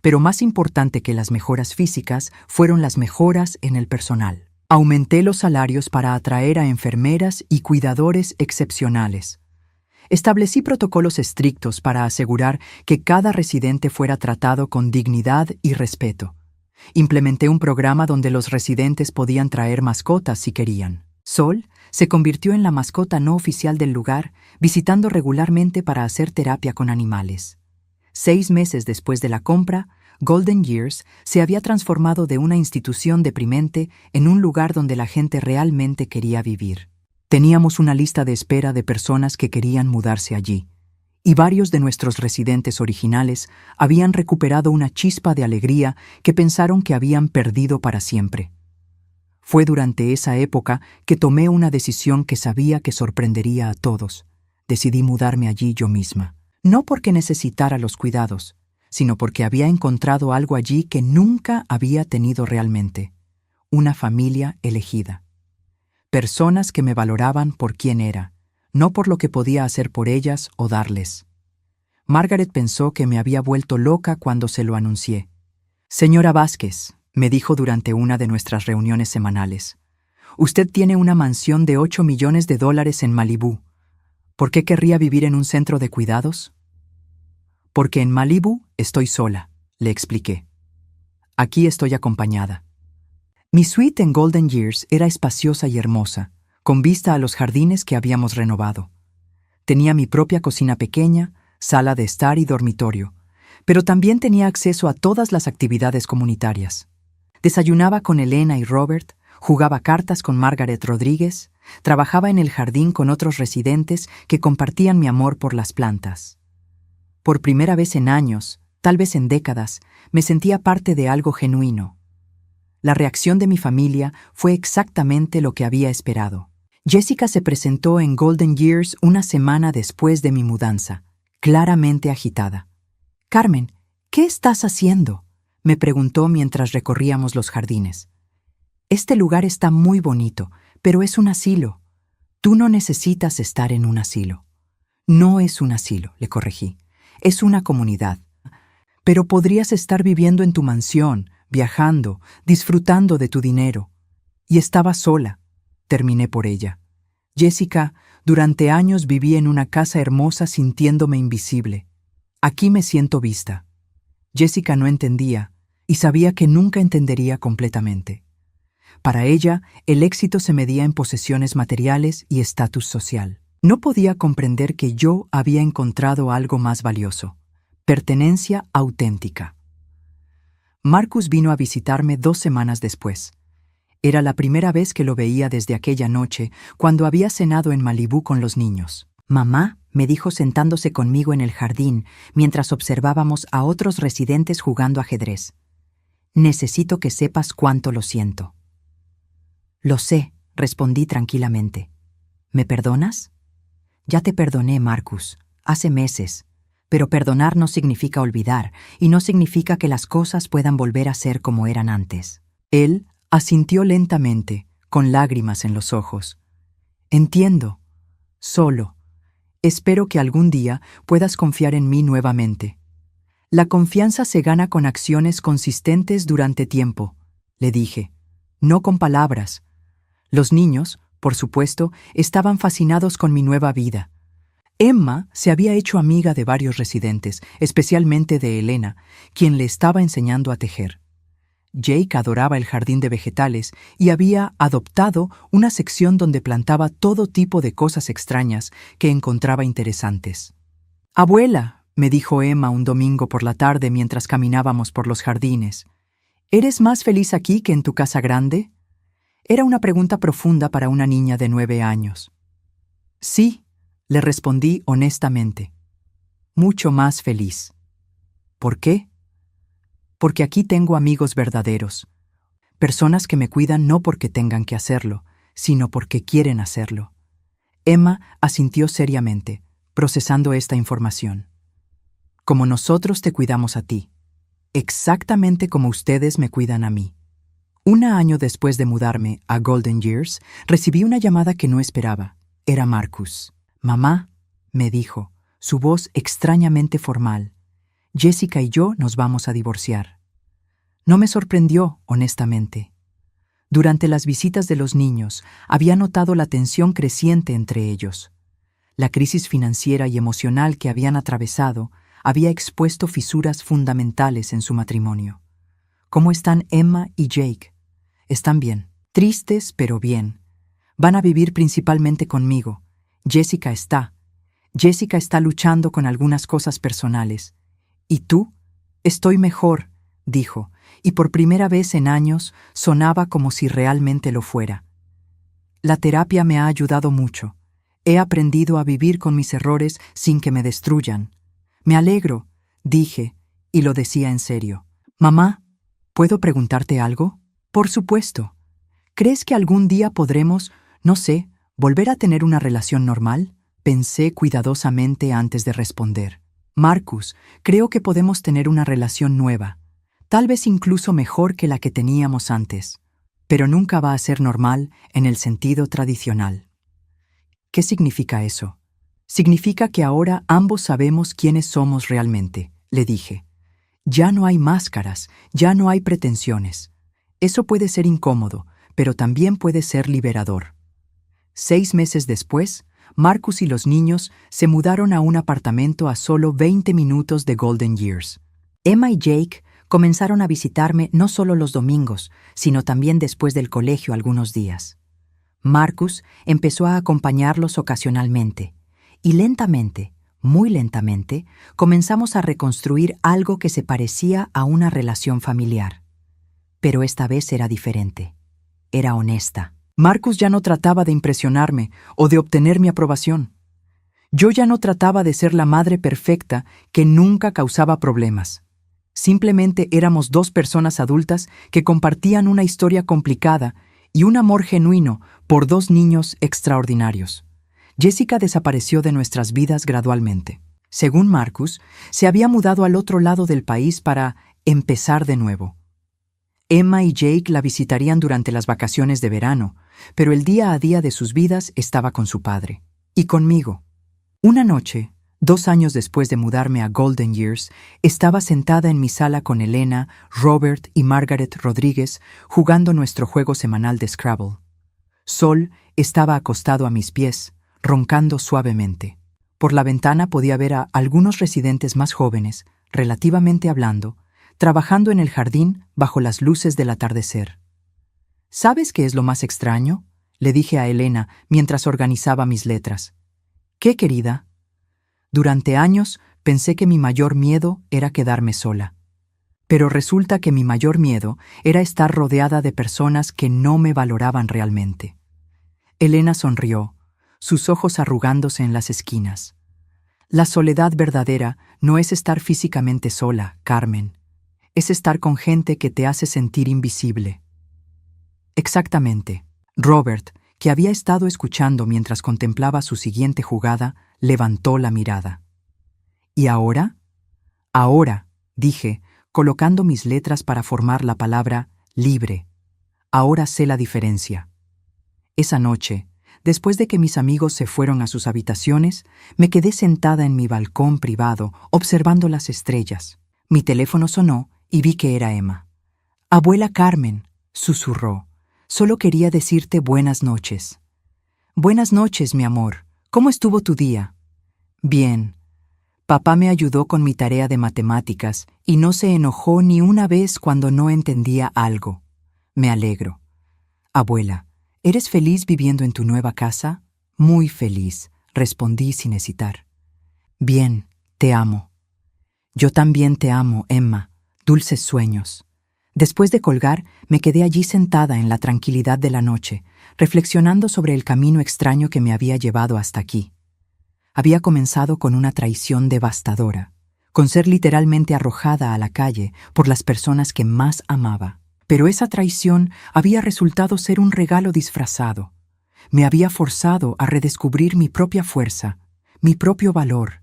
Pero más importante que las mejoras físicas fueron las mejoras en el personal. Aumenté los salarios para atraer a enfermeras y cuidadores excepcionales. Establecí protocolos estrictos para asegurar que cada residente fuera tratado con dignidad y respeto. Implementé un programa donde los residentes podían traer mascotas si querían. Sol se convirtió en la mascota no oficial del lugar, visitando regularmente para hacer terapia con animales. 6 meses después de la compra, Golden Years se había transformado de una institución deprimente en un lugar donde la gente realmente quería vivir. Teníamos una lista de espera de personas que querían mudarse allí, y varios de nuestros residentes originales habían recuperado una chispa de alegría que pensaron que habían perdido para siempre. Fue durante esa época que tomé una decisión que sabía que sorprendería a todos. Decidí mudarme allí yo misma. No porque necesitara los cuidados, sino porque había encontrado algo allí que nunca había tenido realmente. Una familia elegida. Personas que me valoraban por quién era, no por lo que podía hacer por ellas o darles. Margaret pensó que me había vuelto loca cuando se lo anuncié. «Señora Vázquez», me dijo durante una de nuestras reuniones semanales, «usted tiene una mansión de $8 millones en Malibú. ¿Por qué querría vivir en un centro de cuidados?» «Porque en Malibú estoy sola», le expliqué. «Aquí estoy acompañada». Mi suite en Golden Years era espaciosa y hermosa, con vista a los jardines que habíamos renovado. Tenía mi propia cocina pequeña, sala de estar y dormitorio, pero también tenía acceso a todas las actividades comunitarias. Desayunaba con Elena y Robert, jugaba cartas con Margaret Rodríguez, trabajaba en el jardín con otros residentes que compartían mi amor por las plantas. Por primera vez en años, tal vez en décadas, me sentía parte de algo genuino. La reacción de mi familia fue exactamente lo que había esperado. Jessica se presentó en Golden Years una semana después de mi mudanza, claramente agitada. «Carmen, ¿qué estás haciendo?», me preguntó mientras recorríamos los jardines. «Este lugar está muy bonito, pero es un asilo. Tú no necesitas estar en un asilo». «No es un asilo», le corregí. «Es una comunidad. Pero podrías estar viviendo en tu mansión, viajando, disfrutando de tu dinero». Y estaba sola. Terminé por ella. «Jessica, durante años viví en una casa hermosa sintiéndome invisible. Aquí me siento vista». Jessica no entendía, y sabía que nunca entendería completamente. Para ella, el éxito se medía en posesiones materiales y estatus social. No podía comprender que yo había encontrado algo más valioso: pertenencia auténtica. Marcus vino a visitarme 2 semanas después. Era la primera vez que lo veía desde aquella noche, cuando había cenado en Malibú con los niños. «Mamá», me dijo sentándose conmigo en el jardín mientras observábamos a otros residentes jugando ajedrez, «necesito que sepas cuánto lo siento». «Lo sé», respondí tranquilamente. «¿Me perdonas?» «Ya te perdoné, Marcus, hace meses. Pero perdonar no significa olvidar, y no significa que las cosas puedan volver a ser como eran antes». Él asintió lentamente, con lágrimas en los ojos. «Entiendo. Solo. Espero que algún día puedas confiar en mí nuevamente». «La confianza se gana con acciones consistentes durante tiempo», le dije, «no con palabras». Los niños, por supuesto, estaban fascinados con mi nueva vida. Emma se había hecho amiga de varios residentes, especialmente de Elena, quien le estaba enseñando a tejer. Jake adoraba el jardín de vegetales y había adoptado una sección donde plantaba todo tipo de cosas extrañas que encontraba interesantes. «Abuela», me dijo Emma un domingo por la tarde mientras caminábamos por los jardines, «¿eres más feliz aquí que en tu casa grande?». Era una pregunta profunda para una niña de 9 años. «Sí», le respondí honestamente. «Mucho más feliz». «¿Por qué?». «Porque aquí tengo amigos verdaderos, personas que me cuidan no porque tengan que hacerlo, sino porque quieren hacerlo». Emma asintió seriamente, procesando esta información. «Como nosotros te cuidamos a ti, exactamente como ustedes me cuidan a mí». 1 año después de mudarme a Golden Years, recibí una llamada que no esperaba. Era Marcus. «Mamá», me dijo, su voz extrañamente formal, «Jessica y yo nos vamos a divorciar». No me sorprendió, honestamente. Durante las visitas de los niños, había notado la tensión creciente entre ellos. La crisis financiera y emocional que habían atravesado había expuesto fisuras fundamentales en su matrimonio. «¿Cómo están Emma y Jake?» «Están bien. Tristes, pero bien. Van a vivir principalmente conmigo. Jessica está luchando con algunas cosas personales. ¿Y tú?» «Estoy mejor», dijo, y por primera vez en años sonaba como si realmente lo fuera. «La terapia me ha ayudado mucho. He aprendido a vivir con mis errores sin que me destruyan. Me alegro, dije, y lo decía en serio. Mamá, ¿puedo preguntarte algo? Por supuesto. ¿Crees que algún día podremos, no sé, volver a tener una relación normal? Pensé cuidadosamente antes de responder. Marcus, creo que podemos tener una relación nueva, tal vez incluso mejor que la que teníamos antes, pero nunca va a ser normal en el sentido tradicional. ¿Qué significa eso? Significa que ahora ambos sabemos quiénes somos realmente, le dije. Ya no hay máscaras, ya no hay pretensiones. Eso puede ser incómodo, pero también puede ser liberador. 6 meses después, Marcus y los niños se mudaron a un apartamento a solo 20 minutos de Golden Years. Emma y Jake comenzaron a visitarme no solo los domingos, sino también después del colegio algunos días. Marcus empezó a acompañarlos ocasionalmente, y lentamente, muy lentamente, comenzamos a reconstruir algo que se parecía a una relación familiar. Pero esta vez era diferente. Era honesta. Marcus ya no trataba de impresionarme o de obtener mi aprobación. Yo ya no trataba de ser la madre perfecta que nunca causaba problemas. Simplemente éramos 2 personas adultas que compartían una historia complicada y un amor genuino por 2 niños extraordinarios. Jessica desapareció de nuestras vidas gradualmente. Según Marcus, se había mudado al otro lado del país para empezar de nuevo. Emma y Jake la visitarían durante las vacaciones de verano, pero el día a día de sus vidas estaba con su padre. Y conmigo. Una noche, 2 años después de mudarme a Golden Years, estaba sentada en mi sala con Elena, Robert y Margaret Rodríguez jugando nuestro juego semanal de Scrabble. Sol estaba acostado a mis pies, roncando suavemente. Por la ventana podía ver a algunos residentes más jóvenes, relativamente hablando, trabajando en el jardín bajo las luces del atardecer. ¿Sabes qué es lo más extraño?, le dije a Elena mientras organizaba mis letras. ¿Qué, querida? Durante años pensé que mi mayor miedo era quedarme sola. Pero resulta que mi mayor miedo era estar rodeada de personas que no me valoraban realmente. Elena sonrió, sus ojos arrugándose en las esquinas. La soledad verdadera no es estar físicamente sola, Carmen. Es estar con gente que te hace sentir invisible. Exactamente. Robert, que había estado escuchando mientras contemplaba su siguiente jugada, levantó la mirada. ¿Y ahora? Ahora, dije, colocando mis letras para formar la palabra libre. Ahora sé la diferencia. Esa noche, después de que mis amigos se fueron a sus habitaciones, me quedé sentada en mi balcón privado, observando las estrellas. Mi teléfono sonó y vi que era Emma. «Abuela Carmen», susurró, «solo quería decirte buenas noches». «Buenas noches, mi amor. ¿Cómo estuvo tu día?» «Bien. Papá me ayudó con mi tarea de matemáticas y no se enojó ni una vez cuando no entendía algo. Me alegro». «Abuela, ¿eres feliz viviendo en tu nueva casa?» «Muy feliz», respondí sin hesitar. «Bien, te amo». «Yo también te amo, Emma. Dulces sueños». Después de colgar, me quedé allí sentada en la tranquilidad de la noche, reflexionando sobre el camino extraño que me había llevado hasta aquí. Había comenzado con una traición devastadora, con ser literalmente arrojada a la calle por las personas que más amaba. Pero esa traición había resultado ser un regalo disfrazado. Me había forzado a redescubrir mi propia fuerza, mi propio valor,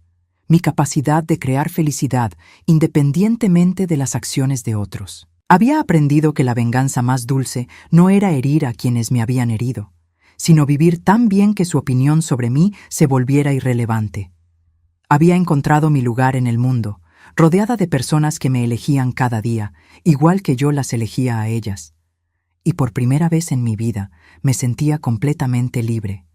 mi capacidad de crear felicidad independientemente de las acciones de otros. Había aprendido que la venganza más dulce no era herir a quienes me habían herido, sino vivir tan bien que su opinión sobre mí se volviera irrelevante. Había encontrado mi lugar en el mundo, rodeada de personas que me elegían cada día, igual que yo las elegía a ellas. Y por primera vez en mi vida me sentía completamente libre.